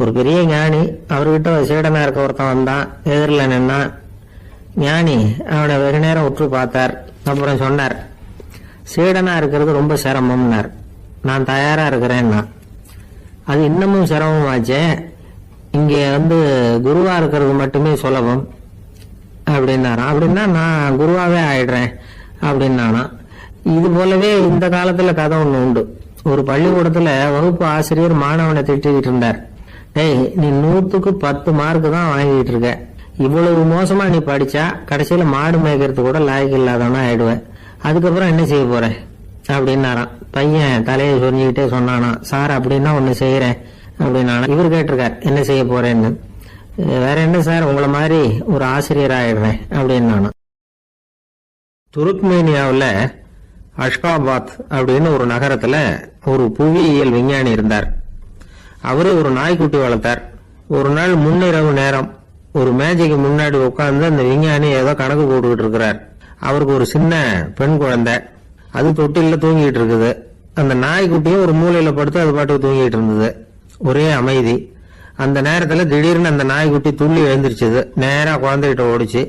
ஒரு பெரிய ஞானி, அவர்கிட்ட சீடனா இருக்க ஒருத்தன் வந்தான், எதிரில் நின்னான். ஞானி அவனை வெகு நேரம் உற்று பார்த்தார். அப்புறம் சொன்னார், சீடனா இருக்கிறது ரொம்ப சிரமம்னார். நான் தயாரா இருக்கிறேன்னா. அது இன்னமும் சிரமமாச்சே, இங்க வந்து குருவா இருக்கிறது மட்டுமே சுலபம் அப்படின்னாராம். அப்படின்னா நான் குருவாவே ஆயிடுறேன் அப்படின்னானா. இது போலவே இந்த காலத்துல கதை ஒண்ணு உண்டு. ஒரு பள்ளிக்கூடத்துல வகுப்பு ஆசிரியர் மாணவனை திட்டிக்கிட்டு இருந்தார். டேய், நீ 100க்கு 10 மார்க் தான் வாங்கிட்டு இருக்க, இவ்வளவு மோசமா நீ படிச்சா கடைசியில மாடு மேய்க்கிறது கூட லாய்க்கு இல்லாதவனா ஆயிடுவேன், அதுக்கப்புறம் என்ன செய்ய போற அப்படின்னாராம். பையன் தலையை சொரிஞ்சுக்கிட்டே சொன்னானா, சார் அப்படின்னா ஒண்ணு செய்யறேன் அப்படின்னானா. இவர் கேட்டிருக்கார், என்ன செய்ய போறேன்னு. வேற என்ன சார், உங்களை மாதிரி ஒரு ஆசிரியர் ஆயிடுறேன் அப்படின்னானா. துருக்மேனியாவில் அஷ்காபாத் அப்படின்னு ஒரு நகரத்துல ஒரு புவியியல் விஞ்ஞானி இருந்தார். அவரு ஒரு நாய்க்குட்டி வளர்த்தார். ஒரு நாள் முன்னிரவு நேரம் ஒரு மேஜைக்கு முன்னாடி உட்கார்ந்து அந்த விஞ்ஞானி ஏதோ கணக்கு போட்டுக்கிட்டு இருக்கிறார். அவருக்கு ஒரு சின்ன பெண் குழந்தை, அது தொட்டில தூங்கிட்டு இருக்குது. அந்த நாய்க்குட்டியும் ஒரு மூலையில படுத்து அது பாட்டுக்கு தூங்கிட்டு இருந்தது. ஒரே அமைதி. அந்த நேரத்துல திடீர்னு அந்த நாய்க்குட்டி துள்ளி எழுந்திருச்சது. நேரா குழந்தைகிட்ட ஓடிச்சு.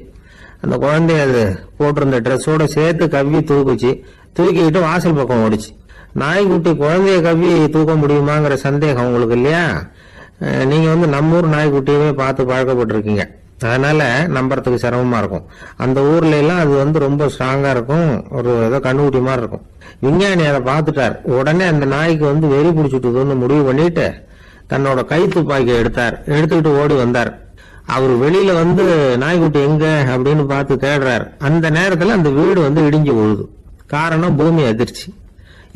அந்த குழந்தைய அது போட்டிருந்த ட்ரெஸ்ஸோட சேர்த்து கவ்வி தூக்குச்சு. தூக்கிக்கிட்டு வாசல் பக்கம் ஓடிச்சு. நாய்க்குட்டி குழந்தைய கவ்வி தூக்க முடியுமாங்கிற சந்தேகம் உங்களுக்கு இல்லையா? நீங்க வந்து நம்ம ஊர் நாய்க்குட்டியவே பார்த்து பழக்கப்பட்டிருக்கீங்க, அதனால நம்புறதுக்கு சிரமமா இருக்கும். அந்த ஊர்ல எல்லாம் அது வந்து ரொம்ப ஸ்ட்ராங்கா இருக்கும், ஒரு ஏதோ கண்ணுக்குட்டி மாதிரி இருக்கும். விஞ்ஞானி அதை பார்த்துட்டார். உடனே அந்த நாய்க்கு வந்து வெறி பிடிச்சிட்டுதுன்னு முடிவு பண்ணிட்டு தன்னோட கை துப்பாக்கி எடுத்துக்கிட்டு ஓடி வந்தார். அவர் வெளியில வந்து நாய்க்குட்டி எங்க அப்படின்னு பார்த்து தேடுறார். அந்த நேரத்துல அந்த வீடு வந்து இடிஞ்சு விழுது. காரணம் பூமி அதிர்ச்சி.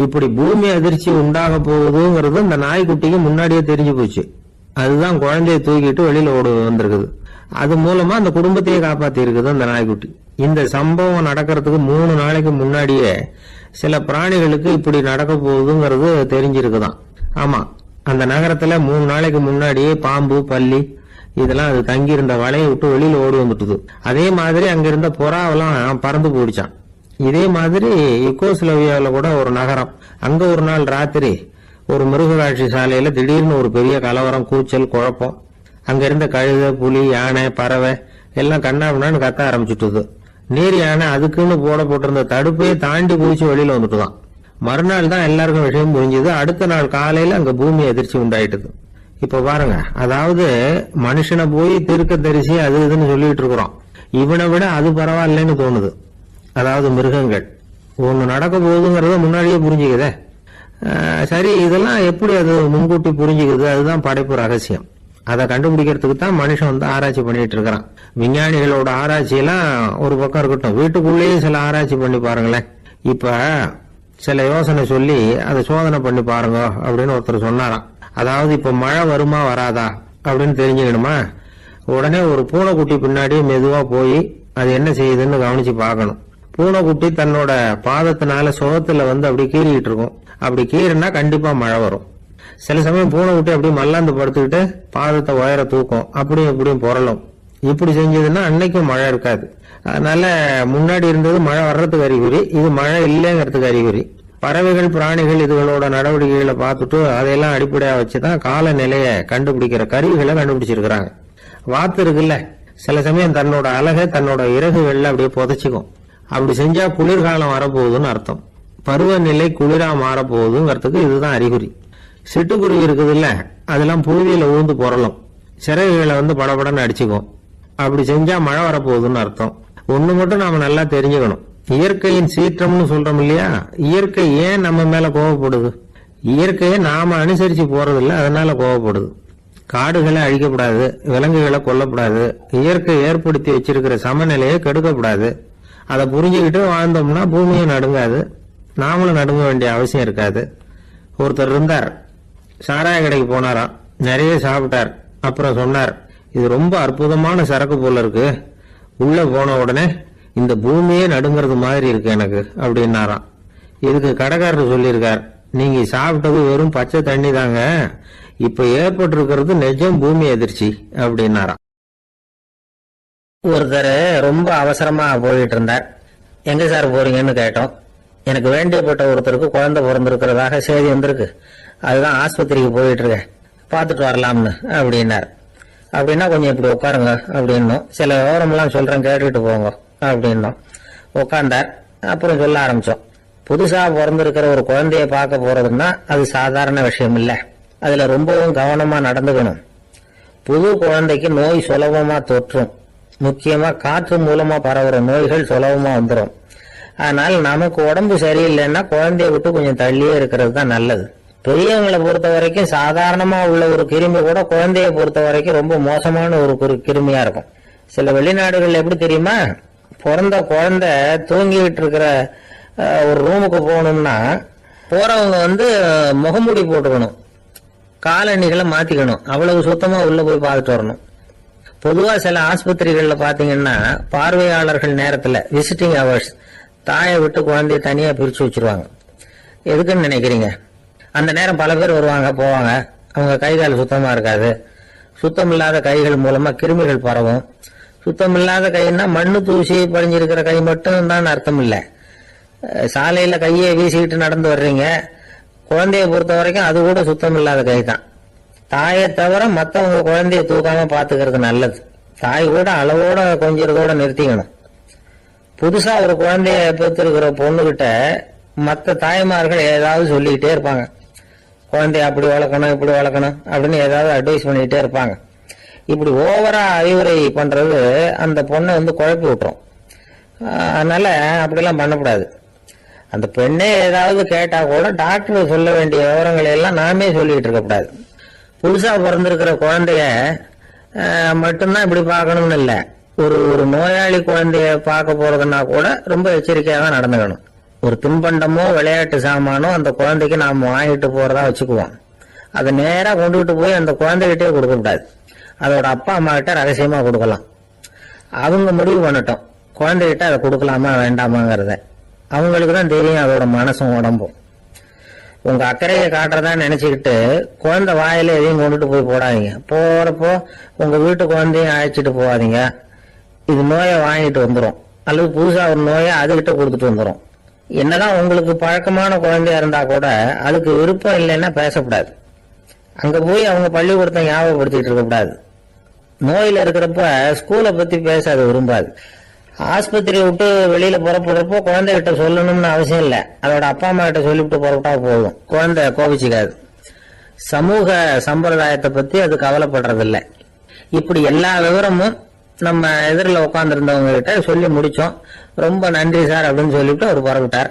இப்படி பூமி அதிர்ச்சி உண்டாக போகுதுங்கிறது அந்த நாய்க்குட்டிக்கு முன்னாடியே தெரிஞ்சு போச்சு. அதுதான் குழந்தைய தூக்கிட்டு வெளியில ஓடி வந்திருக்குது. அது மூலமா அந்த குடும்பத்தையே காப்பாத்தி இருக்குது அந்த நாய்க்குட்டி. இந்த சம்பவம் நடக்கிறதுக்கு 3 நாளைக்கு முன்னாடியே சில பிராணிகளுக்கு இப்படி நடக்க போகுதுங்கிறது தெரிஞ்சிருக்குதான். ஆமா, அந்த நகரத்துல 3 நாளைக்கு முன்னாடியே பாம்பு, பல்லி இதெல்லாம் அது தங்கியிருந்த வலையை விட்டு வெளியில ஓடி வந்துட்டுது. அதே மாதிரி அங்கிருந்த புறாவெல்லாம் பறந்து போயிடுச்சான். இதே மாதிரி யுகோஸ்லோவியாவில் கூட ஒரு நகரம், அங்க ஒரு நாள் ராத்திரி ஒரு மிருகக்காட்சி சாலையில திடீர்னு ஒரு பெரிய கலவரம், கூச்சல், குழப்பம். அங்க இருந்த கழுதை, புலி, யானை, பறவை எல்லாம் கண்ணாபின்னான்னு கத்த ஆரம்பிச்சுட்டுது. நீர் யானை அதுக்குன்னு போட்டிருந்த தடுப்பையே தாண்டி குதிச்சு வெளியில வந்துட்டுதான். மறுநாள் தான் எல்லாருக்கும் விஷயம் புரிஞ்சுது. அடுத்த நாள் காலையில அங்க பூமி அதிர்ச்சி உண்டாயிட்டது. இப்ப பாருங்க, அதாவது மனுஷனை போய் தீர்க்க தரிசி அது இதுன்னு சொல்லிட்டு இருக்கிறோம். இவனை விட அது பரவாயில்லைன்னு தோணுது. அதாவது மிருகங்கள் ஒண்ணு நடக்க போகுதுங்கிறத முன்னாடியே புரிஞ்சுக்குதே. சரி, இதெல்லாம் எப்படி அது முன்கூட்டி புரிஞ்சுக்குது? அதுதான் படைப்பு ரகசியம். அதை கண்டுபிடிக்கிறதுக்கு தான் மனுஷன் வந்து ஆராய்ச்சி பண்ணிட்டு இருக்கிறான். விஞ்ஞானிகளோட ஆராய்ச்சி எல்லாம் ஒரு பக்கம் இருக்கட்டும், வீட்டுக்குள்ளேயே சில ஆராய்ச்சி பண்ணி பாருங்களேன். இப்ப சில யோசனை சொல்லி அதை சோதனை பண்ணி பாருங்க அப்படின்னு ஒருத்தர் சொன்னாராம். அதாவது இப்ப மழை வருமா வராதா அப்படின்னு தெரிஞ்சுக்கணுமா, உடனே ஒரு பூனைக்குட்டி பின்னாடி மெதுவா போய் அது என்ன செய்யுதுன்னு கவனிச்சு பார்க்கணும். பூனைக்குட்டி தன்னோட பாதத்தினால சுகத்துல வந்து அப்படி கீறிக்கிட்டு இருக்கும். அப்படி கீறினா கண்டிப்பா மழை வரும். சில சமயம் பூனைக்குட்டி அப்படி மல்லாந்து படுத்துக்கிட்டு பாதத்தை உயர தூக்கும், அப்படியும் இப்படியும் புரளும். இப்படி செஞ்சதுன்னா அன்னைக்கும் மழை இருக்காது. அதனால முன்னாடி இருந்தது மழை வர்றதுக்கு அறிகுறி, இது மழை இல்லைங்கிறதுக்கு அறிகுறி. பறவைகள் பிராணிகள் இதுகளோட நடவடிக்கைகளை பார்த்துட்டு அதையெல்லாம் அடிப்படையா வச்சுதான் காலநிலையை கண்டுபிடிக்கிற கருவிகளை கண்டுபிடிச்சிருக்கிறாங்க. வாத்து இருக்குல்ல, சில சமயம் தன்னோட அழகை தன்னோட இறகுகள்ல அப்படியே புதைச்சிக்கும். அப்படி செஞ்சா குளிர்காலம் வரப்போகுதுன்னு அர்த்தம். பருவநிலை குளிரா மாறப்போகுதுங்கிறதுக்கு இதுதான் அறிகுறி. சிட்டுக்குருவி இருக்குது இல்ல, அதெல்லாம் புழுதியில ஊழ்ந்து புரளும், சிறகுகளை வந்து படபடன்னு அடிச்சுக்கும். அப்படி செஞ்சா மழை வரப்போகுதுன்னு அர்த்தம். ஒண்ணு மட்டும் நாம நல்லா தெரிஞ்சுக்கணும், இயற்கையின் சீற்றம்னு சொல்றோம் இல்லையா, இயற்கை ஏன் நம்ம மேல கோவப்படுது? இயற்கையை நாம அனுசரிச்சு போறதில்ல, அதனால கோவப்படுது. காடுகளை அழிக்கப்படாது, விலங்குகளை கொல்லப்படாது, இயற்கை ஏற்படுத்தி வச்சிருக்கிற சமநிலையை கெடுக்கப்படாது. அதை புரிஞ்சுக்கிட்டு வாழ்ந்தோம்னா பூமியை நடுங்காது, நாமளும் நடுங்க வேண்டிய அவசியம் இருக்காது. ஒருத்தர் இருந்தார், சாராய கடைக்கு போனாராம், நிறைய சாப்பிட்டார். அப்புறம் சொன்னார், இது ரொம்ப அற்புதமான சரக்கு போல இருக்கு, உள்ள போன உடனே இந்த பூமியே நடுங்கிறது மாதிரி இருக்கு எனக்கு அப்படின்னாராம். இதுக்கு கடைக்காரர் சொல்லியிருக்கார், நீங்க சாப்பிட்டது வெறும் பச்சை தண்ணி தாங்க, இப்ப ஏற்பட்டிருக்கிறது நிஜம் பூமி எதிர்ச்சி அப்படின்னாராம். ஒருத்தர் ரொம்ப அவசரமா போயிட்டு இருந்தார். எங்க சார் போறீங்கன்னு கேட்டோம். எனக்கு வேண்டியப்பட்ட ஒருத்தருக்கு குழந்தை பிறந்திருக்கிறதாக செய்தி வந்திருக்கு, அதுதான் ஆஸ்பத்திரிக்கு போயிட்டு இருக்கேன், பார்த்துட்டு வரலாம்னு அப்படின்னார். அப்படின்னா கொஞ்சம் இப்படி உட்காருங்க அப்படின்னும், சில விவரம்லாம் சொல்றேன் கேட்டுட்டு போங்க அப்படின்னும். உட்கார்ந்தார். அப்புறம் சொல்ல ஆரம்பிச்சோம். புதுசா பிறந்திருக்கிற ஒரு குழந்தைய பார்க்க போறதுன்னா அது சாதாரண விஷயம் இல்லை, அதுல ரொம்பவும் கவனமா நடந்துக்கணும். புது குழந்தைக்கு நோய் சுலபமா தொற்றும், முக்கியமா காற்று மூலமா பரவுற நோய்கள் சுலபமா வந்துடும். அதனால நமக்கு உடம்பு சரியில்லைன்னா குழந்தைய விட்டு கொஞ்சம் தள்ளியே இருக்கிறது தான் நல்லது. பெரியவங்களை பொறுத்த வரைக்கும் சாதாரணமா உள்ள ஒரு கிருமி கூட குழந்தைய பொறுத்த வரைக்கும் ரொம்ப மோசமான ஒரு கிருமியா இருக்கும். சில வெளிநாடுகள் எப்படி தெரியுமா, பிறந்த குழந்தை தூங்கிட்டு இருக்கிற ஒரு ரூமுக்கு போகணும்னா போறவங்க வந்து முகமூடி போட்டுக்கணும், காலணிகளை மாத்திக்கணும், அவ்வளவு சுத்தமா உள்ள போய் பார்த்துட்டு வரணும். பொதுவா சில ஆஸ்பத்திரிகள்ல பாத்தீங்கன்னா பார்வையாளர்கள் நேரத்துல விசிட்டிங் ஹவர்ஸ் தாயை விட்டு குழந்தைய தனியா பிரிச்சு வச்சிருவாங்க. எதுக்குன்னு நினைக்கிறீங்க? அந்த நேரம் பல பேர் வருவாங்க போவாங்க, அவங்க கை கால் சுத்தமா இருக்காது, சுத்தம் இல்லாத கைகள் மூலமா கிருமிகள் பரவும். சுத்தம் இல்லாத கைன்னா மண்ணு தூசி படிஞ்சிருக்கிற கை மட்டும் தான் அர்த்தம் இல்லை. சாலையில கையை வீசிக்கிட்டு நடந்து வர்றீங்க, குழந்தைய பொறுத்த வரைக்கும் அது கூட சுத்தம் இல்லாத கை தான். தாயை தவிர மற்றவங்க குழந்தைய தூக்காம பாத்துக்கிறது நல்லது. தாய் கூட அளவோட கொஞ்சிறதோட நிறுத்திக்கணும். புதுசா ஒரு குழந்தைய பெற்றிருக்கிற பொண்ணுகிட்ட மற்ற தாய்மார்கள் ஏதாவது சொல்லிக்கிட்டே இருப்பாங்க, குழந்தைய அப்படி வளர்க்கணும் இப்படி வளர்க்கணும் அப்படின்னு ஏதாவது அட்வைஸ் பண்ணிக்கிட்டே இருப்பாங்க. இப்படி ஓவரா அறிவுரை பண்றது அந்த பொண்ணை வந்து குழப்பி விட்டுரும். அதனால அப்படிலாம் பண்ணக்கூடாது. அந்த பெண்ணே ஏதாவது கேட்டா கூட டாக்டர் சொல்ல வேண்டிய விவரங்களை எல்லாம் நாமே சொல்லிட்டு இருக்கக்கூடாது. புதுசா பிறந்திருக்கிற குழந்தைய மட்டும்தான் இப்படி பார்க்கணும்னு இல்லை, ஒரு நோயாளி குழந்தைய பார்க்க போறதுன்னா கூட ரொம்ப எச்சரிக்கையாக தான் நடந்துக்கணும். ஒரு தின்பண்டமோ விளையாட்டு சாமானோ அந்த குழந்தைக்கு நாம வாங்கிட்டு போறதா வச்சுக்குவோம், அதை நேரா கொண்டுகிட்டு போய் அந்த குழந்தைகிட்டே கொடுக்க கூடாது. அதோட அப்பா அம்மா கிட்ட ரகசியமா கொடுக்கலாம். அவங்க முடிவு பண்ணட்டும் குழந்தைகிட்ட அதை கொடுக்கலாமா வேண்டாமாங்கிறத. அவங்களுக்கு தான் தெரியும் அதோட மனசும் உடம்பும். உங்க அக்கறையை காட்டுறதா நினைச்சுக்கிட்டு குழந்தை வாயில எதையும் கொண்டுட்டு போய் போடாதீங்க. போறப்போ உங்க வீட்டு குழந்தையும் அழைச்சிட்டு போகாதீங்க. இது நோயை வாங்கிட்டு வந்துடும், அல்லது புதுசா ஒரு நோயை அதுகிட்ட கொடுத்துட்டு வந்துடும். என்னதான் உங்களுக்கு பழக்கமான குழந்தையா இருந்தா கூட அதுக்கு விருப்பம் இல்லைன்னா பேசக்கூடாது. அங்க போய் அவங்க பள்ளிக்கூடத்தை ஞாபகப்படுத்திட்டு இருக்கக்கூடாது. நோயில இருக்கிறப்ப ஸ்கூலை பத்தி பேச அது விரும்பாது. ஆஸ்பத்திரி விட்டு வெளியில புறப்படுறப்போ குழந்தைகிட்ட சொல்லணும்னு அவசியம் இல்லை, அதோட அப்பா அம்மா கிட்ட சொல்லிவிட்டு புறப்பட்டா போதும், குழந்தை கோபிச்சுக்காது. சமூக சம்பிரதாயத்தை பத்தி அது கவலைப்படுறதில்ல. இப்படி எல்லா விவரமும் நம்ம எதிரில் உட்காந்துருந்தவங்க கிட்ட சொல்லி முடிச்சோம். ரொம்ப நன்றி சார் அப்படின்னு சொல்லிட்டு அவர் புறப்பட்டார்.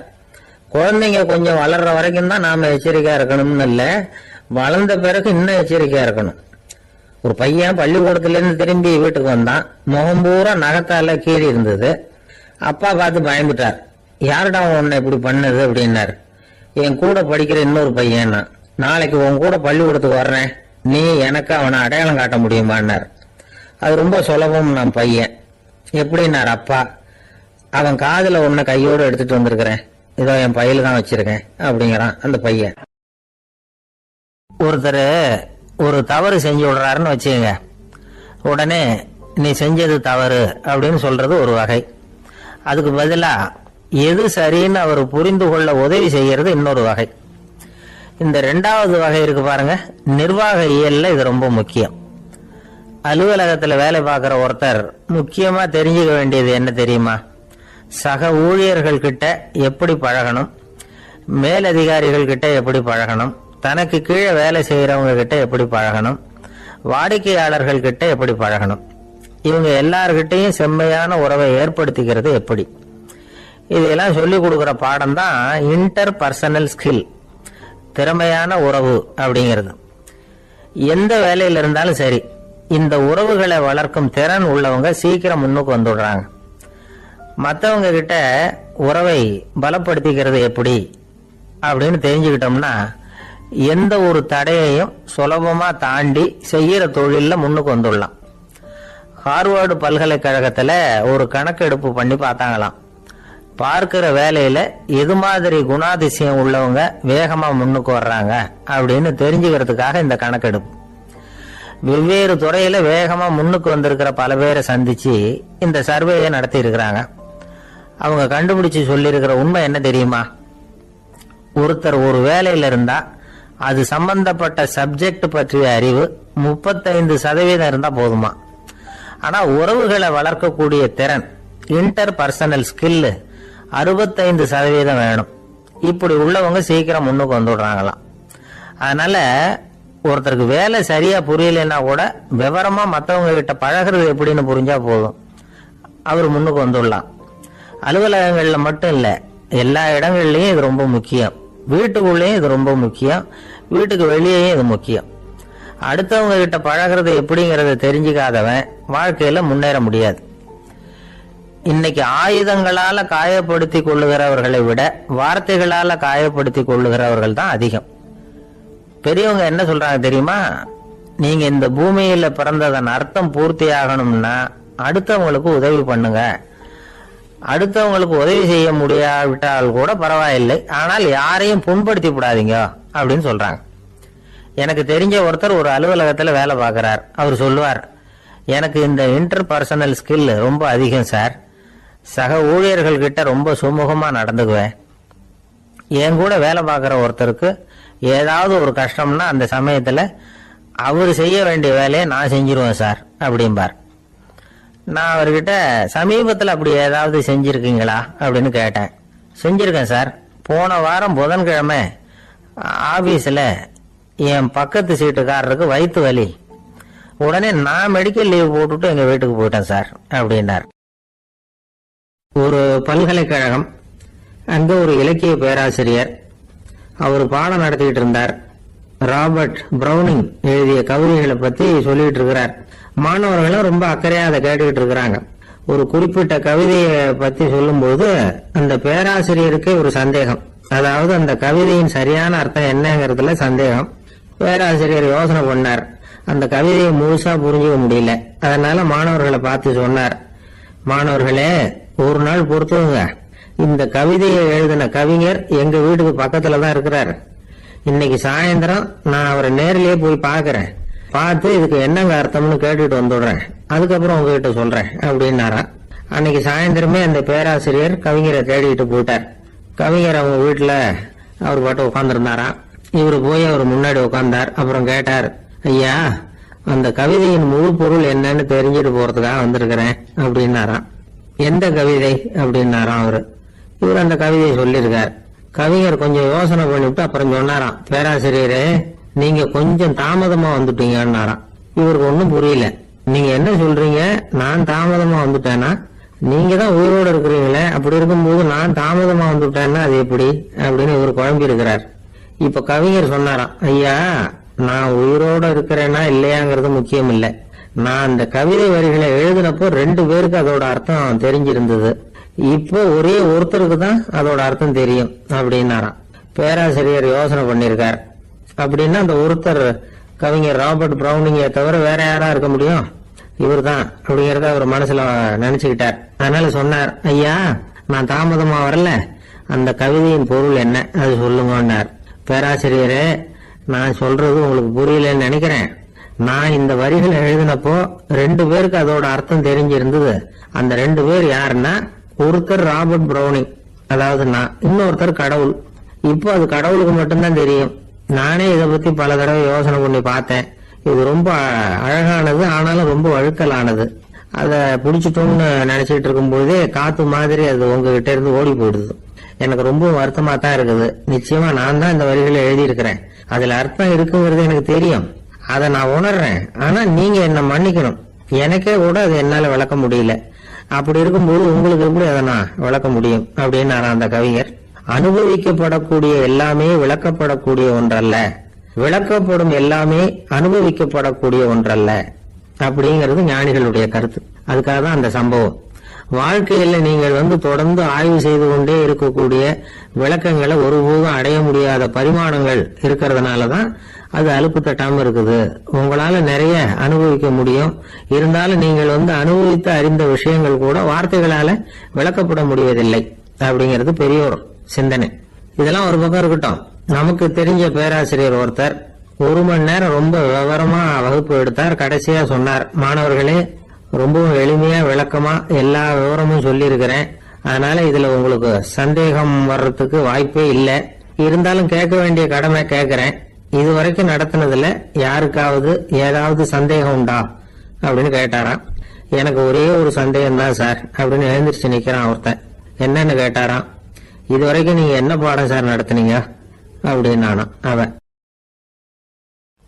குழந்தைங்க கொஞ்சம் வளர்ற வரைக்கும் தான் நாம எச்சரிக்கையா இருக்கணும்னு இல்லை, வளர்ந்த பிறகு இன்னும் எச்சரிக்கையா இருக்கணும். ஒரு பையன் பள்ளிக்கூடத்துல இருந்து திரும்பி வீட்டுக்கு வந்தான், முகம் பூரா நகத்தால கீறி இருந்தது. அப்பா பார்த்து பயந்துட்டார். யாருடா உன்னை இப்படி பண்ணது அப்படின்னாரு. என் கூட படிக்கிற இன்னொரு பையன், நாளைக்கு உன் கூட பள்ளிக்கூடத்துக்கு வர்றேன், நீ எனக்கு அவனை அடையாளம் காட்ட முடியுமான்னார். அது ரொம்ப சுலபம் நான் பையன். எப்படின்னார் அப்பா, அவன் காதுல உன்னை கையோடு எடுத்துட்டு வந்திருக்கிறேன், இதோ என் பையில தான் வச்சிருக்கேன் அப்படிங்கிறான் அந்த பையன். ஒருத்தர் ஒரு தவறு செஞ்சு விடுறாருன்னு வச்சுக்கங்க, உடனே நீ செஞ்சது தவறு அப்படின்னு சொல்றது ஒரு வகை. அதுக்கு பதிலா எது சரின்னு அவர் புரிந்து கொள்ள உதவி செய்யறது இன்னொரு வகை. இந்த ரெண்டாவது வகை இருக்கு பாருங்க, நிர்வாக இயல்ல இது ரொம்ப முக்கியம். அலுவலகத்துல வேலை பார்க்கிற ஒருத்தர் முக்கியமா தெரிஞ்சுக்க வேண்டியது என்ன தெரியுமா? சக ஊழியர்கள் கிட்ட எப்படி பழகணும், மேலதிகாரிகள் கிட்ட எப்படி பழகணும், தனக்கு கீழே வேலை செய்யறவங்க கிட்ட எப்படி பழகணும், வாடிக்கையாளர்கள் கிட்ட எப்படி பழகணும், இவங்க எல்லார்கிட்டையும் செம்மையான உறவை ஏற்படுத்திக்கிறது எப்படி, இதெல்லாம் சொல்லிக் கொடுக்கிற பாடம் தான் இன்டர் பர்சனல் ஸ்கில், திறமையான உறவு அப்படிங்கிறது. எந்த வேலையில இருந்தாலும் சரி, இந்த உறவுகளை வளர்க்கும் திறன் உள்ளவங்க சீக்கிரம் முன்னுக்கு வந்துடுறாங்க. மற்றவங்க கிட்ட உறவை பலப்படுத்திக்கிறது எப்படி அப்படின்னு தெரிஞ்சுக்கிட்டோம்னா எந்த ஒரு தடையையும் சுலபமா தாண்டி செய்யற தொழில முன்னுக்கு வந்துடலாம். ஹார்வர்டு பல்கலைக்கழகத்துல ஒரு கணக்கெடுப்பு பண்ணி பார்த்தாங்களாம். பார்க்கிற வேலையில எது மாதிரி குணாதிசயம் உள்ளவங்க வேகமா முன்னுக்கு வர்றாங்க அப்படின்னு தெரிஞ்சுக்கிறதுக்காக இந்த கணக்கெடுப்பு. வெவ்வேறு துறையில வேகமா முன்னுக்கு வந்திருக்கிற பல பேரை சந்திச்சு இந்த சர்வேயை நடத்தி இருக்கிறாங்க. அவங்க கண்டுபிடிச்சு சொல்லியிருக்கிற உண்மை என்ன தெரியுமா? ஒருத்தர் ஒரு வேலையில இருந்தா அது சம்பந்தப்பட்ட சப்ஜெக்ட் பற்றிய அறிவு 35% இருந்தா போதுமா. ஆனா உறவுகளை வளர்க்கக்கூடிய திறன், இன்டர் பர்சனல் ஸ்கில் 65% வேணும். இப்படி உள்ளவங்க சீக்கிரம் முன்னுக்கு வந்துடுறாங்களாம். அதனால ஒருத்தருக்கு வேலை சரியா புரியலைன்னா கூட விவரமா மற்றவங்க கிட்ட பழகிறது எப்படின்னு புரிஞ்சா போதும், அவர் முன்னுக்கு வந்துடலாம். அலுவலகங்கள்ல மட்டும் இல்ல, எல்லா இடங்கள்லயும் இது ரொம்ப முக்கியம். வீட்டுக்குள்ளேயும் இது ரொம்ப முக்கியம், வீட்டுக்கு வெளியேயும் இது முக்கியம். அடுத்தவங்க கிட்ட பழகிறது எப்படிங்கறத தெரிஞ்சுக்காதவன் வாழ்க்கையில முன்னேற முடியாது. இன்னைக்கு ஆயுதங்களால காயப்படுத்தி கொள்ளுகிறவர்களை விட வார்த்தைகளால காயப்படுத்தி கொள்ளுகிறவர்கள் தான் அதிகம். பெரியவங்க என்ன சொல்றாங்க தெரியுமா? நீங்க இந்த பூமியில பிறந்ததன் அர்த்தம் பூர்த்தி ஆகணும்னா அடுத்தவங்களுக்கு உதவி பண்ணுங்க. அடுத்தவங்களுக்கு உதவி செய்ய முடியாவிட்டால் கூட பரவாயில்லை, ஆனால் யாரையும் புண்படுத்தி விடாதீங்க அப்படின்னு சொல்றாங்க. எனக்கு தெரிஞ்ச ஒருத்தர் ஒரு அலுவலகத்துல வேலை பார்க்கிறார். அவர் சொல்லுவார், எனக்கு இந்த இன்டர் பர்சனல் ஸ்கில் ரொம்ப அதிகம் சார், சக ஊழியர்கள் கிட்ட ரொம்ப சுமூகமா நடந்துக்குவேன். என் கூட வேலை பார்க்கிற ஒருத்தருக்கு ஏதாவது ஒரு கஷ்டம்னா அந்த சமயத்துல அவர் செய்ய வேண்டிய வேலையை நான் செஞ்சிருவேன் சார் அப்படிம்பார். நான் அவர்கிட்ட சமீபத்தில் அப்படி ஏதாவது செஞ்சிருக்கீங்களா அப்படின்னு கேட்டேன். செஞ்சிருக்கேன் சார். போன வாரம் புதன்கிழமை ஆபீஸ்ல என் பக்கத்து சீட்டுக்காரருக்கு வயிற்று வலி, உடனே நான் மெடிக்கல் லீவ் போட்டுட்டு எங்க வீட்டுக்கு போயிட்டேன் சார் அப்படின்னார். ஒரு பல்கலைக்கழகம், அங்க ஒரு இலக்கிய பேராசிரியர், அவர் பாடம் நடத்திக்கிட்டு இருந்தார். ராபர்ட் பிரவுனிங் எழுதிய கவிதைகளை பத்தி சொல்லிட்டு இருக்கிறார். மாணவர்களும் ரொம்ப அக்கறையா அதை கேட்டுக்கிட்டு இருக்கிறாங்க. ஒரு குறிப்பிட்ட கவிதையை பத்தி சொல்லும்போது அந்த பேராசிரியருக்கு ஒரு சந்தேகம், அதாவது அந்த கவிதையின் சரியான அர்த்தம் என்னங்கிறதுல சந்தேகம். பேராசிரியர் யோசனை பண்ணார், அந்த கவிதையை முழுசா புரிஞ்சுக்க முடியல. அதனால மாணவர்களை பார்த்து சொன்னார், மாணவர்களே ஒரு நாள் பொறுத்துவங்க, இந்த கவிதையை எழுதின கவிஞர் எங்க வீட்டுக்கு பக்கத்துல தான் இருக்கிறாரு. இன்னைக்கு சாயந்தரம் நான் அவரை நேரிலேயே போய் பாக்குறேன், பார்த்து இதுக்கு என்னங்க அர்த்தம்னு கேட்டுட்டு வந்துடுறேன், அதுக்கப்புறம் உங்ககிட்ட சொல்றேன் அப்படின்னாரா. அன்னைக்கு சாயந்தரமே அந்த பேராசிரியர் கவிஞரை தேடிட்டு போயிட்டார். கவிஞர் அவங்க வீட்டுல அவர் பாட்டு உட்காந்துருந்தாராம். இவரு போய் அவர் முன்னாடி உட்கார்ந்தார். அப்புறம் கேட்டார், ஐயா அந்த கவிதையின் முழு பொருள் என்னன்னு தெரிஞ்சுட்டு போறதுக்காக வந்திருக்கிறேன் அப்படின்னாராம். எந்த கவிதை அப்படின்னாராம் அவரு. இவர் அந்த கவிதையை சொல்லியிருக்கார். கவிஞர் கொஞ்சம் யோசனை பண்ணிவிட்டு அப்புறம் சொன்னாராம், பேராசிரியரே நீங்க கொஞ்சம் தாமதமா வந்துட்டீங்கன்னாராம். இவருக்கு ஒன்னும் புரியல. நீங்க என்ன சொல்றீங்க, நான் தாமதமா வந்துட்டேன்னா? நீங்க தான் உயிரோடு இருக்கிறீங்களே, அப்படி இருக்கும்போது நான் தாமதமா வந்துட்டேன்னா அது எப்படி அப்படின்னு இவர் குழம்பி இருக்கிறார். இப்ப கவிஞர் சொன்னாராம், ஐயா நான் உயிரோட இருக்கிறேன்னா இல்லையாங்கிறது முக்கியம் இல்லை. நான் அந்த கவிதை வரிகளை எழுதினப்போ 2 பேருக்கு அதோட அர்த்தம் தெரிஞ்சிருந்தது. இப்போ ஒரே ஒருத்தருக்கு தான் அதோட அர்த்தம் தெரியும் அப்படின்னாராம். பேராசிரியர் யோசனை பண்ணிருக்கார். அப்படின்னா அந்த ஒருத்தர் கவிஞர் ராபர்ட் பிரவுனிங்கை தவிர வேற யாரா இருக்க முடியும்? இவர் தான் அப்படிங்கறத அவர் மனசுல நினைச்சுக்கிட்டார். அதனால சொன்னார், ஐயா நான் தாமதமா வரல, அந்த கவிதையின் பொருள் என்ன அது சொல்லுங்கன்னார். பேராசிரியரே நான் சொல்றது உங்களுக்கு புரியலன்னு நினைக்கிறேன். நான் இந்த வரிகளை எழுதினப்போ 2 பேருக்கு அதோட அர்த்தம் தெரிஞ்சிருந்தது. அந்த 2 பேர் யாருன்னா, ஒருத்தர் ராபர்ட் பிரவுனிங், அதாவது நான், இன்னொருத்தர் கடவுள். இப்போ அது கடவுளுக்கு மட்டும்தான் தெரியும். நானே இதை பத்தி பல தடவை யோசனை பண்ணி பார்த்தேன். இது ரொம்ப அழகானது, ஆனாலும் ரொம்ப வழுக்கலானது. அதை பிடிச்சிட்டோம்னு நினைச்சிட்டு இருக்கும் போதே காத்து மாதிரி அது உங்ககிட்ட இருந்து ஓடி போயிடுது. எனக்கு ரொம்ப வருத்தமா தான் இருக்குது. நிச்சயமா நான் தான் இந்த வரிகளை எழுதியிருக்கிறேன். அதுல அர்த்தம் இருக்குங்கிறது எனக்கு தெரியும், அதை நான் உணர்றேன். ஆனா நீங்க என்ன மன்னிக்கணும், எனக்கே கூட அது என்னால விளக்க முடியல. அப்படி இருக்கும்போது உங்களுக்கு எப்படி அதை நான் விளக்க முடியும் அப்படின்னு அந்த கவிஞர். அனுபவிக்கப்படக்கூடிய எல்லாமே விளக்கப்படக்கூடிய ஒன்றல்ல, விளக்கப்படும் எல்லாமே அனுபவிக்கப்படக்கூடிய ஒன்றல்ல அப்படிங்கிறது ஞானிகளுடைய கருத்து. அதுக்காக தான் அந்த சம்பவம். வாழ்க்கையில நீங்கள் தொடர்ந்து ஆய்வு செய்து கொண்டே இருக்கக்கூடிய விளக்கங்களை ஒருபோதும் அடைய முடியாத பரிமாணங்கள் இருக்கிறதுனாலதான் அது அலுப்பு தட்டாம இருக்குது. உங்களால நிறைய அனுபவிக்க முடியும், இருந்தாலும் நீங்கள் அனுபவித்து அறிந்த விஷயங்கள் கூட வார்த்தைகளால விளக்கப்பட முடிவதில்லை அப்படிங்கிறது பெரிய ஒரு சிந்தனை. இதெல்லாம் ஒரு பக்கம் இருக்கட்டும். நமக்கு தெரிஞ்ச பேராசிரியர் ஒருத்தர் 1 மணி நேரம் ரொம்ப விவரமா வகுப்பு எடுத்தார். கடைசியா சொன்னார், மாணவர்களே ரொம்பவும் எளிமையா விளக்கமா எல்லா விவரமும் சொல்லி இருக்கிறேன். அதனால இதுல உங்களுக்கு சந்தேகம் வர்றதுக்கு வாய்ப்பே இல்லை. இருந்தாலும் கேட்க வேண்டிய கடமை கேட்கிறேன். இதுவரைக்கும் நடத்தினதுல யாருக்காவது ஏதாவது சந்தேகம் உண்டா அப்படின்னு கேட்டாராம். எனக்கு ஒரே ஒரு சந்தேகம் தான் சார் அப்படின்னு எழுந்திரிச்சு நிக்கிறான் ஒருத்தன். என்னன்னு கேட்டாராம். இதுவரைக்கும் நீங்க என்ன பாடம் சார் நடத்துனீங்க அப்படின்னு அவன்.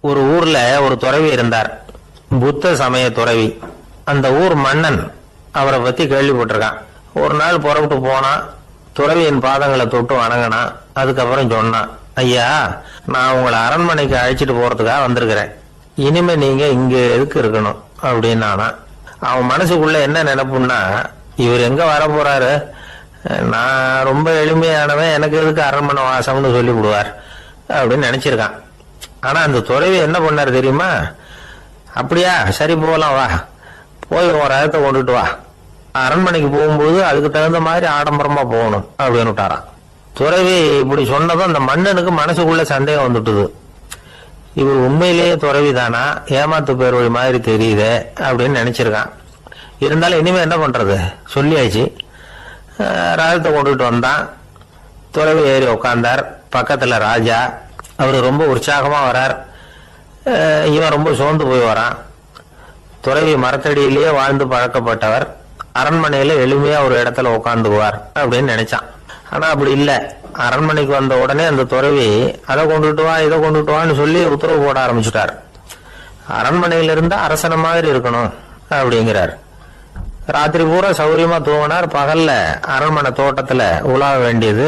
ஒரு ஊர்ல ஒரு துறவி இருந்தார், புத்த சமய துறவி. அந்த ஊர் மன்னன் அவரை பத்தி கேள்விப்பட்டிருக்கான். ஒரு நாள் புறப்பட்டு போனா, துறவியின் பாதங்களை தொட்டு வணங்கினான். அதுக்கப்புறம் சொன்னான், ஐயா நான் உங்களை அரண்மனைக்கு அழைச்சிட்டு போறதுக்காக வந்திருக்கிறேன். இனிமே நீங்க இங்க எதுக்கு இருக்கணும் அப்படின்னு. அவன் மனசுக்குள்ள என்ன நினைப்புன்னா, இவர் எங்க வர போறாரு, நான் ரொம்ப எளிமையானவன், எனக்கு எதுக்கு அரண்மனை வாசம்னு சொல்லி விடுவார் அப்படின்னு நினைச்சிருக்கான். ஆனா அந்த துறவி என்ன பண்ணாரு தெரியுமா? அப்படியா, சரி போகலாம், வா போய் ஒரு ரகத்தை கொண்டுட்டு வா, அரண்மனைக்கு போகும்போது அதுக்கு தகுந்த மாதிரி ஆடம்பரமா போகணும் அப்படின்னு விட்டாரான். துறவி இப்படி சொன்னதும் அந்த மன்னனுக்கு மனசுக்குள்ள சந்தேகம் வந்துட்டுது. இவர் உண்மையிலேயே துறவி தானா, ஏமாத்து பேர் வழி மாதிரி தெரியுதே அப்படின்னு நினைச்சிருக்கான். இருந்தாலும் இனிமே என்ன பண்றது, சொல்லியாச்சு. ரகத்தை கொண்டுட்டு வந்தான். துறவி ஏறி உட்கார்ந்தார். பக்கத்துல ராஜா, அவரு ரொம்ப உற்சாகமா வரார். இவன் ரொம்ப சோர்ந்து போய் வரான். துறவி மரத்தடியிலேயே வாழ்ந்து பழக்கப்பட்டவர், அரண்மனையில எளிமையா ஒரு இடத்துல உட்காந்துக்குவார் அப்படின்னு நினைச்சான். ஆனா அப்படி இல்லை. அரண்மனைக்கு வந்த உடனே அந்த துறவி அதை கொண்டுட்டு வா இதை கொண்டுட்டு வான்னு சொல்லி உத்தரவு போட ஆரம்பிச்சுட்டார். அரண்மனையில இருந்தா அரசன மாதிரி இருக்கணும் அப்படிங்கிறார். ராத்திரி பூரா சௌரியமா தூங்கினார். பகல்ல அரண்மனை தோட்டத்துல உலாவ வேண்டியது,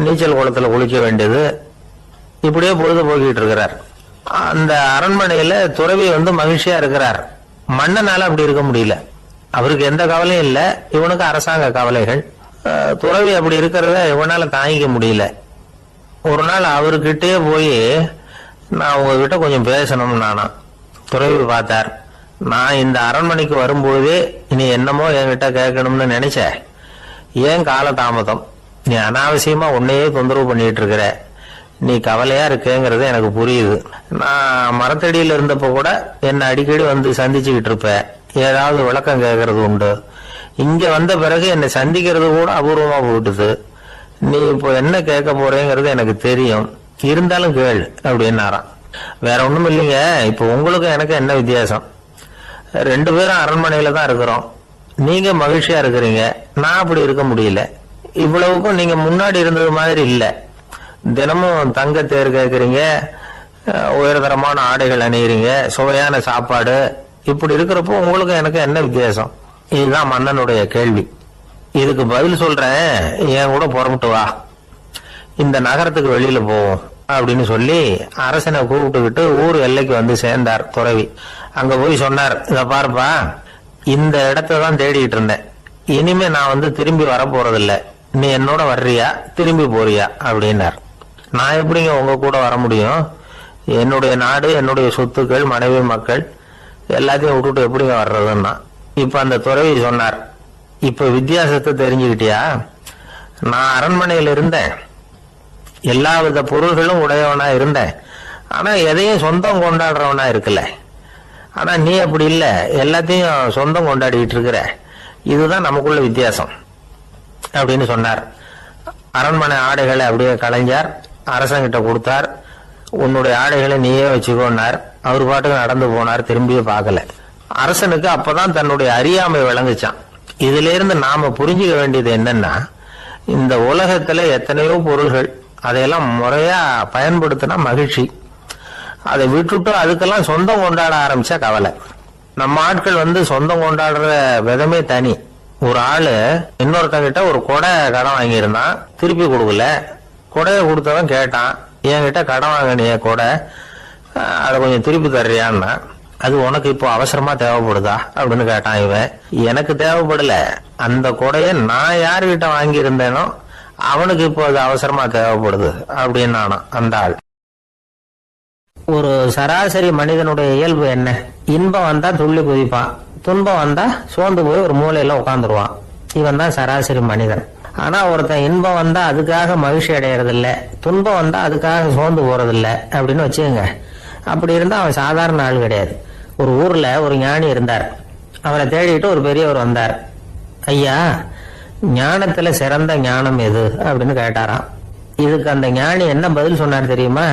நீச்சல் குளத்துல குளிக்க வேண்டியது, இப்படியே பொழுது போக்கிட்டு இருக்கிறார். அந்த அரண்மனையில துறவி மகிழ்ச்சியா இருக்கிறார். மன்னனால அப்படி இருக்க முடியல. அவருக்கு எந்த கவலையும் இல்லை, இவனுக்கு அரசாங்க கவலைகள். துறவி அப்படி இருக்கிறத இவனால தாங்கிக்க முடியல. ஒரு நாள் அவர்கிட்டே போய், நான் உங்ககிட்ட கொஞ்சம் பேசணும் நானா. துறவி பார்த்தார். நான் இந்த அரண்மனைக்கு வரும்போதே நீ என்னமோ என்கிட்ட கேட்கணும்னு நினைச்ச, ஏன் கால தாமதம், நீ அனாவசியமா உன்னையே தொந்தரவு பண்ணிட்டு இருக்கிற, நீ கவலையா இருக்கேங்கிறது எனக்கு புரியுது. நான் மரத்தடியில இருந்தப்ப கூட என்னை அடிக்கடி சந்திச்சுக்கிட்டு இருப்ப, ஏதாவது விளக்கம் கேட்கறது உண்டு. இங்க வந்த பிறகு என்னை சந்திக்கிறது கூட அபூர்வமா போயிட்டுது. நீ இப்போ என்ன கேட்க போறேங்கிறது எனக்கு தெரியும், இருந்தாலும் கேள் அப்படின்னாராம். வேற ஒண்ணும் இல்லைங்க, இப்போ உங்களுக்கு எனக்கு என்ன வித்தியாசம், 2 பேரும் அரண்மனையில தான் இருக்கிறோம். நீங்க மகிழ்ச்சியா இருக்கிறீங்க, நான் அப்படி இருக்க முடியல. இவ்வளவுக்கும் நீங்க முன்னாடி இருந்தது மாதிரி இல்ல. தினமும் தங்க தேர் கேட்கறீங்க, உயர்தரமான ஆடைகள் அணிகிறீங்க, சுவையான சாப்பாடு. இப்படி இருக்கிறப்போ உங்களுக்கு எனக்கு என்ன வித்தியாசம்? இதுதான் மன்னனுடைய கேள்வி. இதுக்கு பதில் சொல்றேன், என் கூட புறப்பட்டு வா, இந்த நகரத்துக்கு வெளியில போவோம் அப்படின்னு சொல்லி அரசனை கூப்பிட்டுக்கிட்டு ஊர் எல்லைக்கு வந்து சேர்ந்தார் துறவி. அங்க போய் சொன்னார், இத பாருப்பா, இந்த இடத்த தான் தேடிட்டு இருந்தேன். இனிமே நான் வந்து திரும்பி வர போறதில்ல. நீ என்னோட வர்றியா, திரும்பி போறியா அப்படின்னார். நான் எப்படிங்க உங்க கூட வர முடியும்? என்னுடைய நாடு, என்னுடைய சொத்துக்கள், மனைவி, மக்கள் எல்லாத்தையும் விட்டுட்டு எப்படிங்க வர்றதுன்னா. இப்ப அந்த துறவி சொன்னார், இப்ப வித்தியாசத்தை தெரிஞ்சுக்கிட்டியா? நான் அரண்மனையில் இருந்தேன், எல்லா வித பொருள்களும் உடையவனா இருந்தேன், ஆனா எதையும் சொந்தம் கொண்டாடுறவனா இருக்கல. ஆனா நீ அப்படி இல்ல, எல்லாத்தையும் சொந்தம் கொண்டாடிட்டு இருக்கிற. இதுதான் நமக்குள்ள வித்தியாசம் அப்படின்னு சொன்னார். அரண்மனை ஆடைகளை அப்படியே கலைஞர் அரசங்கிட்ட கொடுத்தார். உன்னுடைய ஆடைகளை நீயே வச்சுக்கோன்னார். அவர் பாட்டுக்கு நடந்து போனார், திரும்பியே பார்க்கல. அரசனுக்கு அப்பதான் தன்னுடைய அறியாமை விளங்குச்சான். இதுல இருந்து நாம புரிஞ்சுக்க வேண்டியது என்னன்னா, இந்த உலகத்துல எத்தனையோ பொருள்கள், அதையெல்லாம் முறையா பயன்படுத்தினா மகிழ்ச்சி. அதை விட்டுட்டு அதுக்கெல்லாம் சொந்தம் கொண்டாட ஆரம்பிச்சா கவலை. நம்ம ஆட்கள் வந்து சொந்தம் கொண்டாடுற விதமே தனி. ஒரு ஆளு இன்னொருத்தங்கிட்ட ஒரு கொடை கடன் வாங்கியிருந்தான், திருப்பி கொடுக்கல. கொடையை கொடுத்தவன் கேட்டான், என்கிட்ட கடன் வாங்கினிய கொடை, அதை கொஞ்சம் திருப்பி தர்றியான்னா. அது உனக்கு இப்போ அவசரமா தேவைப்படுதா அப்படின்னு கேட்டான் இவன். எனக்கு தேவைப்படல, அந்த கொடையை நான் யாருகிட்ட வாங்கி இருந்தேனோ அவனுக்கு இப்போ அது அவசரமா தேவைப்படுது அப்படின்னு நானும் அந்த ஆள்.
ஒரு சராசரி மனிதனுடைய இயல்பு என்ன? இன்பம் வந்தா துள்ளி குதிப்பான், துன்பம் வந்தா சோர்ந்து போய் ஒரு மூலையில உட்காந்துருவான். இவன் தான் சராசரி மனிதன். ஆனா ஒருத்தன் இன்பம் வந்தா அதுக்காக மகிழ்ச்சி அடையறது இல்ல, துன்பம் வந்தா அதுக்காக சோர்ந்து போறது இல்ல அப்படின்னு வச்சுக்கோங்க. அப்படி இருந்தா அவன் சாதாரண ஆள் கிடையாது. ஒரு ஊர்ல ஒரு ஞானி இருந்தார். அவரை தேடிட்டு ஒரு பெரியவர் வந்தார். ஐயா, ஞானத்துல சிறந்த ஞானம் எது அப்படின்னு கேட்டாராம். இதுக்கு அந்த ஞானி என்ன பதில் சொன்னார் தெரியுமா?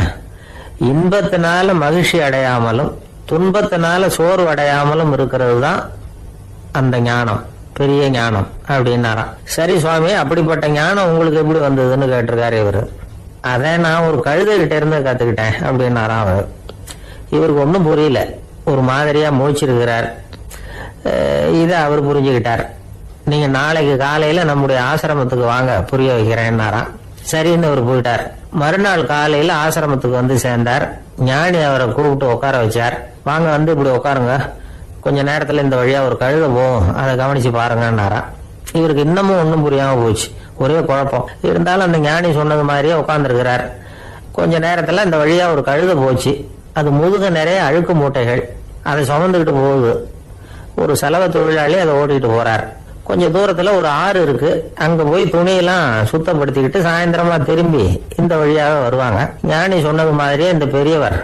இன்பத்தினால மகிழ்ச்சி அடையாமலும் துன்பத்தினால சோர்வு அடையாமலும் இருக்கிறது தான் அந்த ஞானம், பெரிய ஞானம் அப்படின்னாராம். சரி சுவாமி, அப்படிப்பட்ட ஞானம் உங்களுக்கு எப்படி வந்ததுன்னு கேட்டிருக்காரு இவரு. அதை நான் ஒரு கழுதை கிட்ட இருந்து கத்துக்கிட்டேன் அப்படின்னாராம் அவர். இவருக்கு ஒன்றும் புரியல, ஒரு மாதிரியா முழிச்சிருக்கிறார். இதை அவர் புரிஞ்சுக்கிட்டார். நீங்க நாளைக்கு காலையில நம்முடைய ஆசிரமத்துக்கு வாங்க, புரிய வைக்கிறேன்னாராம். சரின்னு அவர் போயிட்டார். மறுநாள் காலையில ஆசிரமத்துக்கு வந்து சேர்ந்தார். ஞானி அவரை கூப்பிட்டு உட்கார வச்சார். வாங்க, வந்து இப்படி உட்காருங்க, கொஞ்ச நேரத்துல இந்த வழியா ஒரு கழுதை போகும், அதை கவனிச்சு பாருங்கன்னாராம். இவருக்கு இன்னமும் ஒன்றும் புரியாம போச்சு, ஒரே குழப்பம். இருந்தாலும் அந்த ஞானி சொன்னது மாதிரியே உட்கார்ந்துருக்கிறார். கொஞ்ச நேரத்துல இந்த வழியா ஒரு கழுதை போச்சு. அது முதுக நிறைய அழுக்கு மூட்டைகள், அதை சுமந்துக்கிட்டு போகுது. ஒரு செலவு தொழிலாளி அதை ஓட்டிட்டு போறார். கொஞ்சம் தூரத்துல ஒரு ஆறு இருக்கு, அங்க போய் துணியெல்லாம் சுத்தப்படுத்திக்கிட்டு சாயந்தரமா திரும்பி இந்த வழியாக வருவாங்க. ஞானி சொன்னது மாதிரியே இந்த பெரியவர்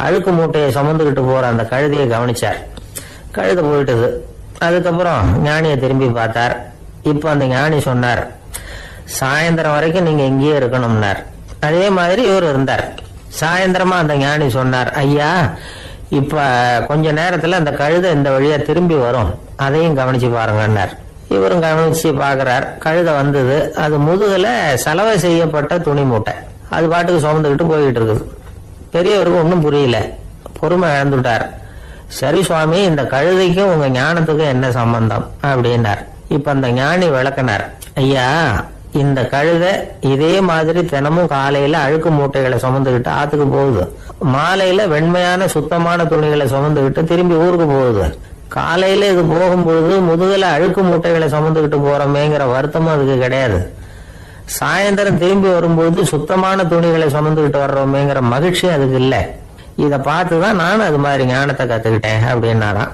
அழுக்கு மூட்டையை சுமந்துக்கிட்டு போற அந்த கழுதையை கவனிச்சார். கழுதை போயிட்டது. அதுக்கப்புறம் ஞானியை திரும்பி பார்த்தார். இப்ப அந்த ஞானி சொன்னார், சாயந்தரம் வரைக்கும் நீங்க இங்கேயே இருக்கணும்னார். அதே மாதிரி இவர் இருந்தார். சாயந்தரமா அந்த ஞானி சொன்னார், ஐயா, இப்ப கொஞ்ச நேரத்துல அந்த கழுதை இந்த வழியா திரும்பி வரும், அதையும் கவனிச்சு பாருங்கன்னார். இவரும் கவனிச்சு பாக்குறார். கழுதை வந்தது. அது முதுகுல சலவை செய்யப்பட்ட துணி மூட்டை, அது பாட்டுக்கு சுமந்துக்கிட்டு போய்கிட்டு இருக்குது. பெரியவருக்கு ஒன்றும் புரியல, பொறுமை இழந்துட்டார். சரி சுவாமி, இந்த கழுதைக்கும் உங்க ஞானத்துக்கும் என்ன சம்பந்தம் அப்படின்னார். இப்ப அந்த ஞானி விளக்கினார். ஐயா, இந்த கழுதை இதே மாதிரி தினமும் காலையில அழுக்கு மூட்டைகளை சுமந்துக்கிட்டு ஆத்துக்கு போகுது, மாலையில வெண்மையான சுத்தமான துணிகளை சுமந்துக்கிட்டு திரும்பி ஊருக்கு போகுது. காலையில இது போகும்பொழுது முதுகுல அழுக்கு மூட்டைகளை சுமந்துக்கிட்டு போறோமேங்கிற வருத்தமும் அதுக்கு கிடையாது. சாயந்தரம் திரும்பி வரும்பொழுது சுத்தமான துணிகளை சுமந்துக்கிட்டு வர்றோமேங்கிற மகிழ்ச்சி அதுக்கு இல்லை. இதை பார்த்துதான் நானும் அது மாதிரி ஞானத்தை கத்துக்கிட்டேன் அப்படின்னாராம்.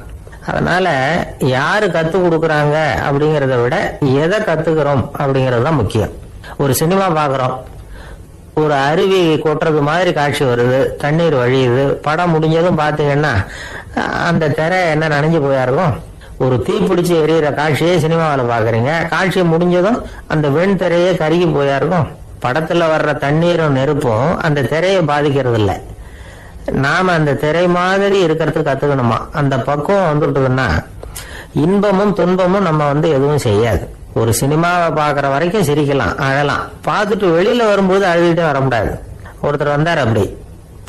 அதனால யாரு கத்து கொடுக்கறாங்க அப்படிங்கறத விட எதை கத்துக்கிறோம் அப்படிங்கறது தான் முக்கியம். ஒரு சினிமா பாக்குறோம், ஒரு அருவி கொட்டுறது மாதிரி காட்சி வருது, தண்ணீர் வழியுது. படம் முடிஞ்சதும் பாத்தீங்கன்னா அந்த திரை என்ன நனைஞ்சு போயா இருக்கும். ஒரு தீப்பிடிச்சு எரியிற காட்சியே சினிமாவில் பாக்குறீங்க, காட்சி முடிஞ்சதும் அந்த வெண் திரையே கருகி போயா இருக்கும். படத்துல வர்ற தண்ணீரும் நெருப்பும் அந்த திரையை பாதிக்கிறது இல்லை. நாம அந்த திரை மாதிரி இருக்கிறதுக்கு கத்துக்கணுமா? அந்த பக்குவம் வந்துட்டதுன்னா இன்பமும் துன்பமும் நம்ம எதுவும் செய்யாது. ஒரு சினிமாவை பாக்குற வரைக்கும் சிரிக்கலாம், அழலாம். பார்த்துட்டு வெளியில வரும்போது அழுதுகிட்டே வர முடியாது. ஒருத்தர் வந்தார், அப்படி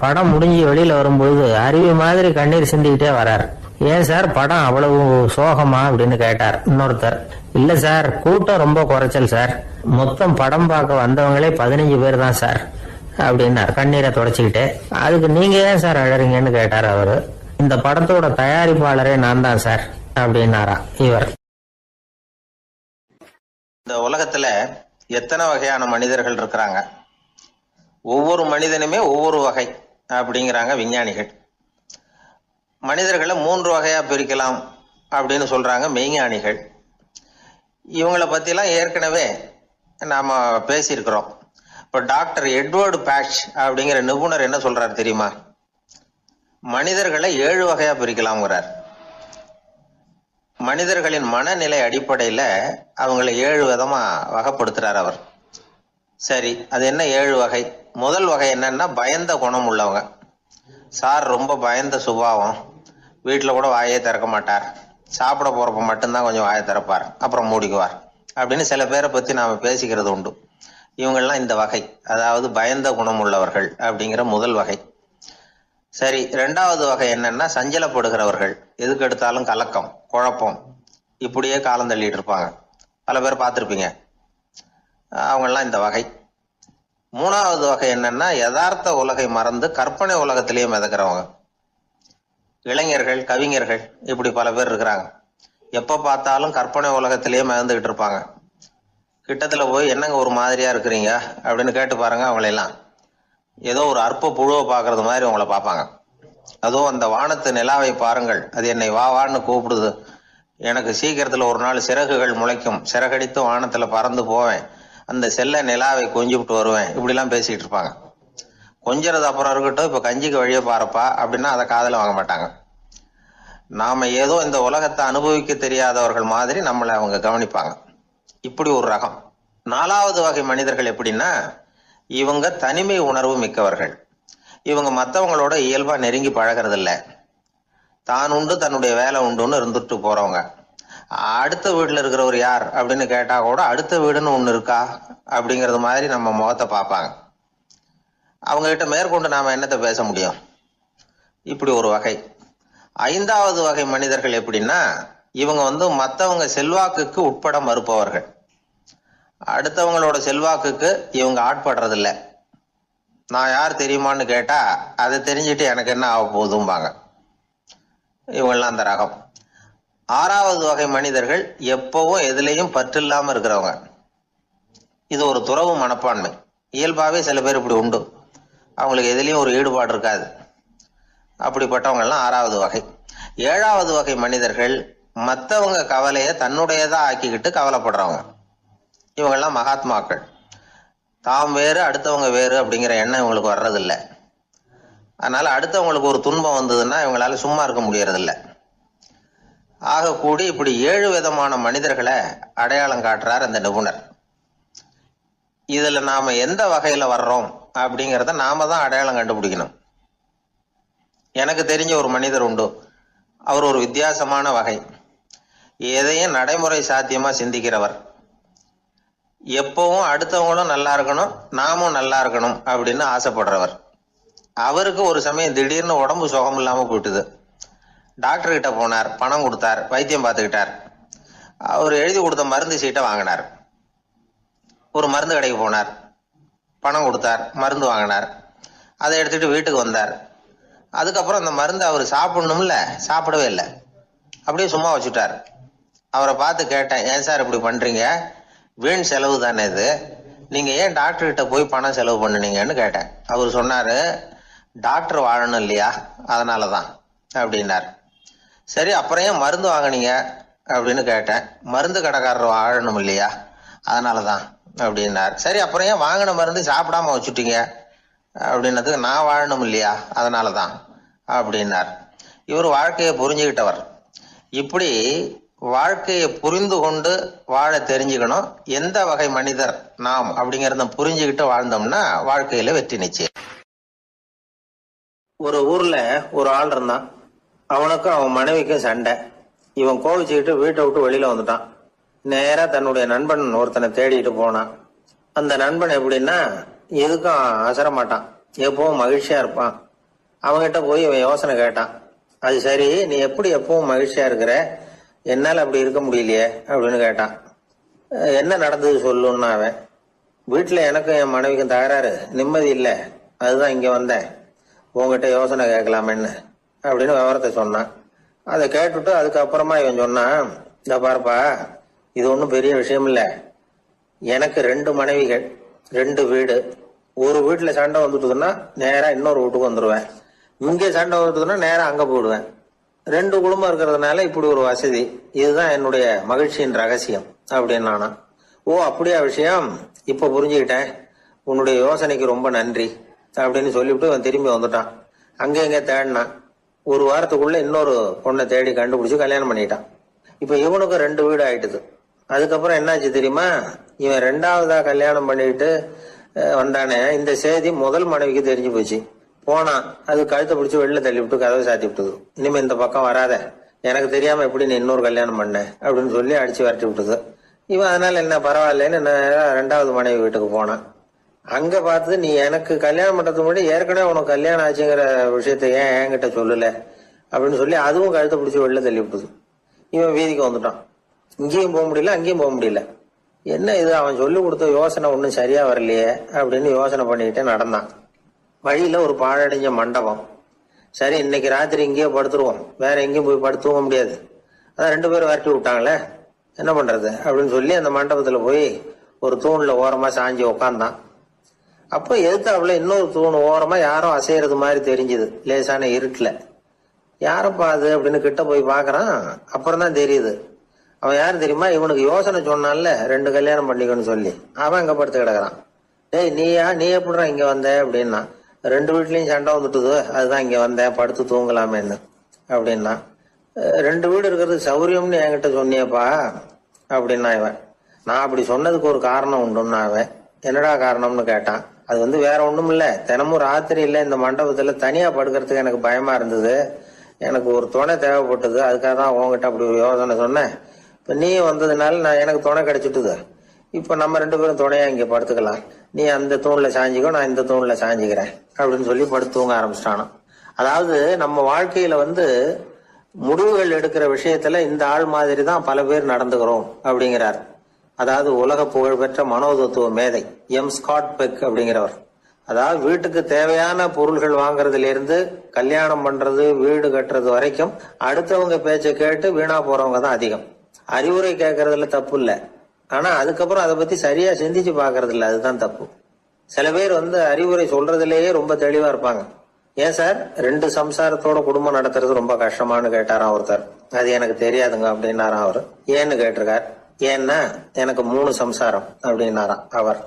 படம் முடிஞ்சு வெளியில வரும்போது அருவி மாதிரி கண்ணீர் சிந்திக்கிட்டே வரார். ஏன் சார் படம் அவ்வளவு சோகமா அப்படின்னு கேட்டார். இன்னொருத்தர், இல்ல சார் கூட்டம் ரொம்ப குறைச்சல் சார், மொத்தம் படம் பார்க்க வந்தவங்களே 15 பேர் தான் சார் அப்படின்னார் கண்ணீரை தொடச்சிக்கிட்டே. அதுக்கு நீங்க ஏன் சார் அழறீங்கன்னு கேட்டார் அவரு. இந்த படத்தோட தயாரிப்பாளரே நான் தான் சார் அப்படின்னாரா இவர்.
இந்த உலகத்துல எத்தனை வகையான மனிதர்கள் இருக்கிறாங்க, ஒவ்வொரு மனிதனுமே ஒவ்வொரு வகை அப்படிங்கிறாங்க விஞ்ஞானிகள். மனிதர்களை 3 வகையா பிரிக்கலாம் அப்படின்னு சொல்றாங்க மெய்ஞானிகள். இவங்களை பத்திலாம் ஏற்கனவே நாம பேசியிருக்கிறோம். இப்ப டாக்டர் எட்வர்டு பேட்ச் அப்படிங்கிற நிபுணர் என்ன சொல்றாரு தெரியுமா? மனிதர்களை 7 வகையா பிரிக்கலாம்ங்கிறார். மனிதர்களின் மனநிலை அடிப்படையில அவங்களை 7 விதமா வகைப்படுத்துறார் அவர். சரி, அது என்ன 7 வகை? முதல் வகை என்னன்னா பயந்த குணம் உள்ளவங்க. சார் ரொம்ப பயந்த சுபாவம், வீட்டில் கூட வாயே திறக்க மாட்டார், சாப்பிட போறப்ப மட்டும்தான் கொஞ்சம் வாயை திறப்பார், அப்புறம் மூடிக்குவார் அப்படின்னு சில பேரை பத்தி நாம பேசிக்கிறது உண்டு. இவங்கெல்லாம் இந்த வகை, அதாவது பயந்த குணம் உள்ளவர்கள் அப்படிங்கிற முதல் வகை. சரி, 2வது வகை என்னன்னா சஞ்சலப்படுகிறவர்கள், எதுக்கு எடுத்தாலும் கலக்கம் குழப்பம், இப்படியே காலம் தள்ளிட்டு இருப்பாங்க. பல பேர் பார்த்துருப்பீங்க. அவங்கெல்லாம் இந்த வகை. 3வது வகை என்னன்னா யதார்த்த உலகை மறந்து கற்பனை உலகத்திலேயே மிதக்கிறவங்க. இளைஞர்கள், கவிஞர்கள், இப்படி பல பேர் இருக்கிறாங்க. எப்ப பார்த்தாலும் கற்பனை உலகத்திலேயே மிதந்துகிட்டு இருப்பாங்க. கிட்டத்துல போய் என்னங்க ஒரு மாதிரியா இருக்கிறீங்க அப்படின்னு கேட்டு பாருங்க, அவங்களெல்லாம் ஏதோ ஒரு அற்ப புழுவை பாக்குறது மாதிரி அவங்கள பார்ப்பாங்க. அதுவும் அந்த வானத்து நிலாவை பாருங்கள், அது என்னை வா வான்னு கூப்பிடுது, எனக்கு சீக்கிரத்துல ஒரு நாள் சிறகுகள் முளைக்கும், சிறகடித்து வானத்துல பறந்து போவேன், அந்த செல்ல நிலாவை கொஞ்சிவிட்டு வருவேன், இப்படிலாம் பேசிட்டு இருப்பாங்க. கொஞ்சிறது அப்புறம் இருக்கட்டும், இப்ப கஞ்சிக்கு வழியே பாருப்பா அப்படின்னா அதை காதுல வாங்க மாட்டாங்க. நாம ஏதோ இந்த உலகத்தை அனுபவிக்க தெரியாதவர்கள் மாதிரி நம்மளை அவங்க கவனிப்பாங்க. இப்படி ஒரு ரகம். 4வது வகை மனிதர்கள் எப்படின்னா, இவங்க தனிமை உணர்வு மிக்கவர்கள். இவங்க மற்றவங்களோட இயல்பா நெருங்கி பழகிறது இல்லை, தான் உண்டு தன்னுடைய வேலை உண்டுன்னு இருந்துட்டு போறவங்க. அடுத்த வீட்டுல இருக்கிறவர் யார் அப்படின்னு கேட்டா கூட அடுத்த வீடுன்னு ஒண்ணு இருக்கா அப்படிங்கறது மாதிரி நம்ம முகத்தை பார்ப்பாங்க. அவங்க கிட்ட மேற்கொண்டு நாம என்னத்தை பேச முடியும்? இப்படி ஒரு வகை. 5வது வகை மனிதர்கள் எப்படின்னா, இவங்க மற்றவங்க செல்வாக்குக்கு உட்பட மறுப்பவர்கள். அடுத்தவங்களோட செல்வாக்குக்கு இவங்க ஆட்படுறதில்ல. நான் யார் தெரியுமான்னு கேட்டா அதை தெரிஞ்சுட்டு எனக்கு என்ன ஆக போகுதும்பாங்க. இவங்கெல்லாம் அந்த ரகம். 6வது வகை மனிதர்கள் எப்பவும் எதுலையும் பற்று இல்லாம இருக்கிறவங்க. இது ஒரு துறவு மனப்பான்மை. இயல்பாவே சில பேர் இப்படி உண்டு, அவங்களுக்கு எதுலையும் ஒரு ஈடுபாடு இருக்காது. அப்படிப்பட்டவங்க எல்லாம் 6வது வகை. 7வது வகை மனிதர்கள் மற்றவங்க கவலைய தன்னுடையதா ஆக்கிக்கிட்டு கவலைப்படுறவங்க. இவங்கெல்லாம் மகாத்மாக்கள். தாம் வேறு அடுத்தவங்க வேறு அப்படிங்கிற எண்ணம் இவங்களுக்கு வர்றதில்லை. அதனால அடுத்தவங்களுக்கு ஒரு துன்பம் வந்ததுன்னா இவங்களால சும்மா இருக்க முடியறதில்லை. ஆக கூடி இப்படி 7 விதமான மனிதர்களை அடையாளம் காட்டுறார் அந்த நிபுணர். இதுல நாம எந்த வகையில வர்றோம் அப்படிங்கிறத நாம தான் அடையாளம் கண்டுபிடிக்கணும். எனக்கு தெரிஞ்ச ஒரு மனிதர் உண்டு. அவர் ஒரு வித்தியாசமான வகை. எதையும் நடைமுறை சாத்தியமா சிந்திக்கிறவர். எப்பவும் அடுத்தவங்களும் நல்லா இருக்கணும், நாமும் நல்லா இருக்கணும் அப்படின்னு ஆசைப்படுறவர். அவருக்கு ஒரு சமயம் திடீர்னு உடம்பு சுகம் இல்லாம போயிட்டுது. டாக்டர் கிட்ட போனார், பணம் கொடுத்தார், வைத்தியம் பார்த்துக்கிட்டார். அவர் எழுதி கொடுத்த மருந்து சீட்டை வாங்கினார். ஒரு மருந்து கடைக்கு போனார், பணம் கொடுத்தார், மருந்து வாங்கினார். அதை எடுத்துட்டு வீட்டுக்கு வந்தார். அதுக்கப்புறம் அந்த மருந்து அவர் சாப்பிடணும்ல, சாப்பிடவே இல்லை, அப்படியே சும்மா வச்சுட்டார். அவரை பார்த்து கேட்டேன், ஏன் சார் இப்படி பண்றீங்க, வீண் செலவு தானே இது, நீங்க ஏன் டாக்டர் கிட்ட போய் பணம் செலவு பண்ணுனீங்கன்னு கேட்டேன். அவர் சொன்னாரு, டாக்டர் வாழணும் இல்லையா, அதனாலதான் அப்படின்னார். சரி, அப்புறம் ஏன் மருந்து வாங்கினீங்க அப்படின்னு கேட்டேன். மருந்து கடைக்காரர் வாழணும் இல்லையா, அதனாலதான் அப்படின்னார். சரி, அப்புறம் ஏன் வாங்கின மருந்து சாப்பிடாம வச்சுட்டீங்க அப்படின்னதுக்கு, நான் வாழணும் இல்லையா அதனாலதான் அப்படின்னார். இவர் வாழ்க்கையை புரிஞ்சுக்கிட்டவர். இப்படி வாழ்க்கையை புரிந்து கொண்டு வாழ தெரிஞ்சுக்கணும். எந்த வகை மனிதர் நாம் அப்படிங்கறத புரிஞ்சுக்கிட்டு வாழ்ந்தோம்னா வாழ்க்கையில வெற்றி நிச்சயம். ஒரு ஊர்ல ஒரு ஆள் இருந்தான். அவனுக்கும் அவன் மனைவிக்கும் சண்டை.
இவன் கோவிச்சுக்கிட்டு வீட்டை விட்டு வெளியில வந்துட்டான். நேரா தன்னுடைய நண்பன் ஒருத்தனை தேடிட்டு போனான். அந்த நண்பன் எப்படின்னா எதுக்கும் அசர மாட்டான், எப்பவும் மகிழ்ச்சியா இருப்பான். அவன்கிட்ட போய் இவன் யோசனை கேட்டான். அது சரி, நீ எப்படி எப்பவும் மகிழ்ச்சியா இருக்கிற, என்னால அப்படி இருக்க முடியலையே அப்படின்னு கேட்டான். என்ன நடந்தது சொல்லுன்னா அவன், வீட்டுல எனக்கும் என் மனைவிக்கும் தகராறு, நிம்மதி இல்லை, அதுதான் இங்க வந்தேன், உங்ககிட்ட யோசனை கேட்கலாமேன்னு அப்படின்னு விவரத்தை சொன்னான். அதை கேட்டுட்டு அதுக்கப்புறமா இவன் சொன்னான், இந்த பாருப்பா, இது ஒன்றும் பெரிய விஷயம் இல்லை. எனக்கு 2 மனைவிகள், 2 வீடு. ஒரு வீட்டுல சண்டை வந்துட்டுதுன்னா நேரா இன்னொரு வீட்டுக்கு வந்துடுவேன், இங்கே சண்டை வந்துட்டுதுன்னா நேரா அங்க போயிடுவேன். 2 குடும்பம் இருக்கிறதுனால இப்படி ஒரு வசதி, இதுதான் என்னுடைய மகிழ்ச்சியின் ரகசியம் அப்படின்னு நானா. ஓ அப்படியா விஷயம், இப்ப புரிஞ்சுக்கிட்டேன், உன்னுடைய யோசனைக்கு ரொம்ப நன்றி அப்படின்னு சொல்லிவிட்டு அவன் திரும்பி வந்துட்டான். அங்க எங்க தேடினான். ஒரு வாரத்துக்குள்ள இன்னொரு பொண்ணை தேடி கண்டுபிடிச்சு கல்யாணம் பண்ணிட்டான். இப்ப இவனுக்கும் 2 வீடு ஆயிட்டுது. அதுக்கப்புறம் என்னாச்சு தெரியுமா, இவன் 2வதா கல்யாணம் பண்ணிட்டு வந்தானே, இந்த செய்தி முதல் மனைவிக்கு தெரிஞ்சு போச்சு. போனான், அது கழுத்தை பிடிச்சி வெளில தள்ளி விட்டு கதவை சாத்தி விட்டுது. இனிமே இந்த பக்கம் வராத, எனக்கு தெரியாம எப்படி நீ இன்னொரு கல்யாணம் பண்ண அப்படின்னு சொல்லி அடிச்சு விரட்டி விட்டுது. இவன் அதனால என்ன பரவாயில்லன்னு 2வது மனைவி வீட்டுக்கு போனான். அங்க பார்த்து, நீ எனக்கு கல்யாணம் பண்றதுக்கு முன்னாடி ஏற்கனவே உனக்கு கல்யாணம் ஆச்சுங்கிற விஷயத்த ஏன் என்கிட்ட சொல்லல அப்படின்னு சொல்லி அதுவும் கழுத்தை பிடிச்சி வெளில தள்ளி விட்டுது. இவன் வீதிக்கு வந்துட்டான். இங்கேயும் போக முடியல, அங்கேயும் போக முடியல. என்ன இது, அவன் சொல்லி கொடுத்த யோசனை ஒன்றும் சரியா வரலையே அப்படின்னு யோசனை பண்ணிக்கிட்டே நடந்தான். வழியில ஒரு பாழடைஞ்ச மண்டபம். சரி, இன்னைக்கு ராத்திரி இங்கேயே படுத்துருவோம், வேற எங்கேயும் போய் படுத்துவ முடியாது, அதான் 2 பேரும் விரட்டி விட்டாங்களே, என்ன பண்றது அப்படின்னு சொல்லி அந்த மண்டபத்துல போய் ஒரு தூண்ல ஓரமா சாஞ்சி உக்காந்தான். அப்ப எதிர்த்தாப்புல இன்னொரு தூண் ஓரமா யாரோ அசைறது மாதிரி தெரிஞ்சுது, லேசான இருட்டுல. யாரப்பா அது அப்படின்னு கிட்ட போய் பாக்குறான். அப்புறம் தான் தெரியுது, அவன் யாரு தெரியுமா, இவனுக்கு யோசனை சொன்னான்ல 2 கல்யாணம் பண்ணிக்கணும்னு சொல்லி, அவன் அங்க படுத்து கிடக்குறான். டேய் நீ எப்படிடா இங்க வந்த அப்படின்னா, 2 வீட்லயும் சண்டை வந்துட்டுது, அதுதான் இங்க வந்தேன், படுத்து தூங்கலாமேன்னு அப்படின்னா. 2 வீடு இருக்கிறது சௌரியம்னு என்கிட்ட சொன்னியப்பா அப்படின்னா இவன். நான் அப்படி சொன்னதுக்கு ஒரு காரணம் உண்டுன்னா அவன். என்னடா காரணம்னு கேட்டான். அது வேற ஒண்ணும் இல்ல, தினமும் ராத்திரியில இந்த மண்டபத்துல தனியா படுக்கிறதுக்கு எனக்கு பயமா இருந்தது, எனக்கு ஒரு துணை தேவைப்பட்டது, அதுக்காக தான் உங்ககிட்ட அப்படி ஒரு யோசனை சொன்னேன். இப்ப நீ வந்ததுனால எனக்கு துணை கிடைச்சிட்டுது. இப்ப நம்ம 2 பேரும் துணையா இங்க படுத்துக்கலாம், நீ அந்த தூண்ல சாஞ்சிக்கோ, நான் இந்த தூண்ல சாஞ்சிக்கிறேன் அப்படின்னு சொல்லி படுத்து தூங்க ஆரம்பிச்சிட்டானோ. அதாவது நம்ம வாழ்க்கையில முடிவுகள் எடுக்கிற விஷயத்துல இந்த ஆள் மாதிரி தான் பல பேர் நடந்துக்கிறோம் அப்படிங்கிறார். அதாவது உலக புகழ்பெற்ற மனோதத்துவ மேதை எம் ஸ்காட் பெக் அப்படிங்கிறவர். அதாவது வீட்டுக்கு தேவையான பொருள்கள் வாங்குறதுல இருந்து கல்யாணம் பண்றது, வீடு கட்டுறது வரைக்கும் அடுத்தவங்க பேச்சை கேட்டு வீணா போறவங்க தான் அதிகம். அறிவுரை கேட்கறதுல தப்பு இல்லை, ஆனா அதுக்கப்புறம் அதை பத்தி சரியா சிந்திச்சு பாக்குறது இல்ல, அதுதான் தப்பு. சில பேர் அறிவுரை சொல்றதுலயே ரொம்ப தெளிவா இருப்பாங்க. ஏன் சார் 2 சம்சாரத்தோட குடும்பம் நடத்துறது ரொம்ப கஷ்டமானு கேட்டாராம் ஒருத்தர். அது எனக்கு தெரியாதுங்க அப்படின்னாராம் அவரு. ஏன்னு கேட்டிருக்கார். ஏன்னா எனக்கு 3 சம்சாரம் அப்படின்னாராம் அவர்.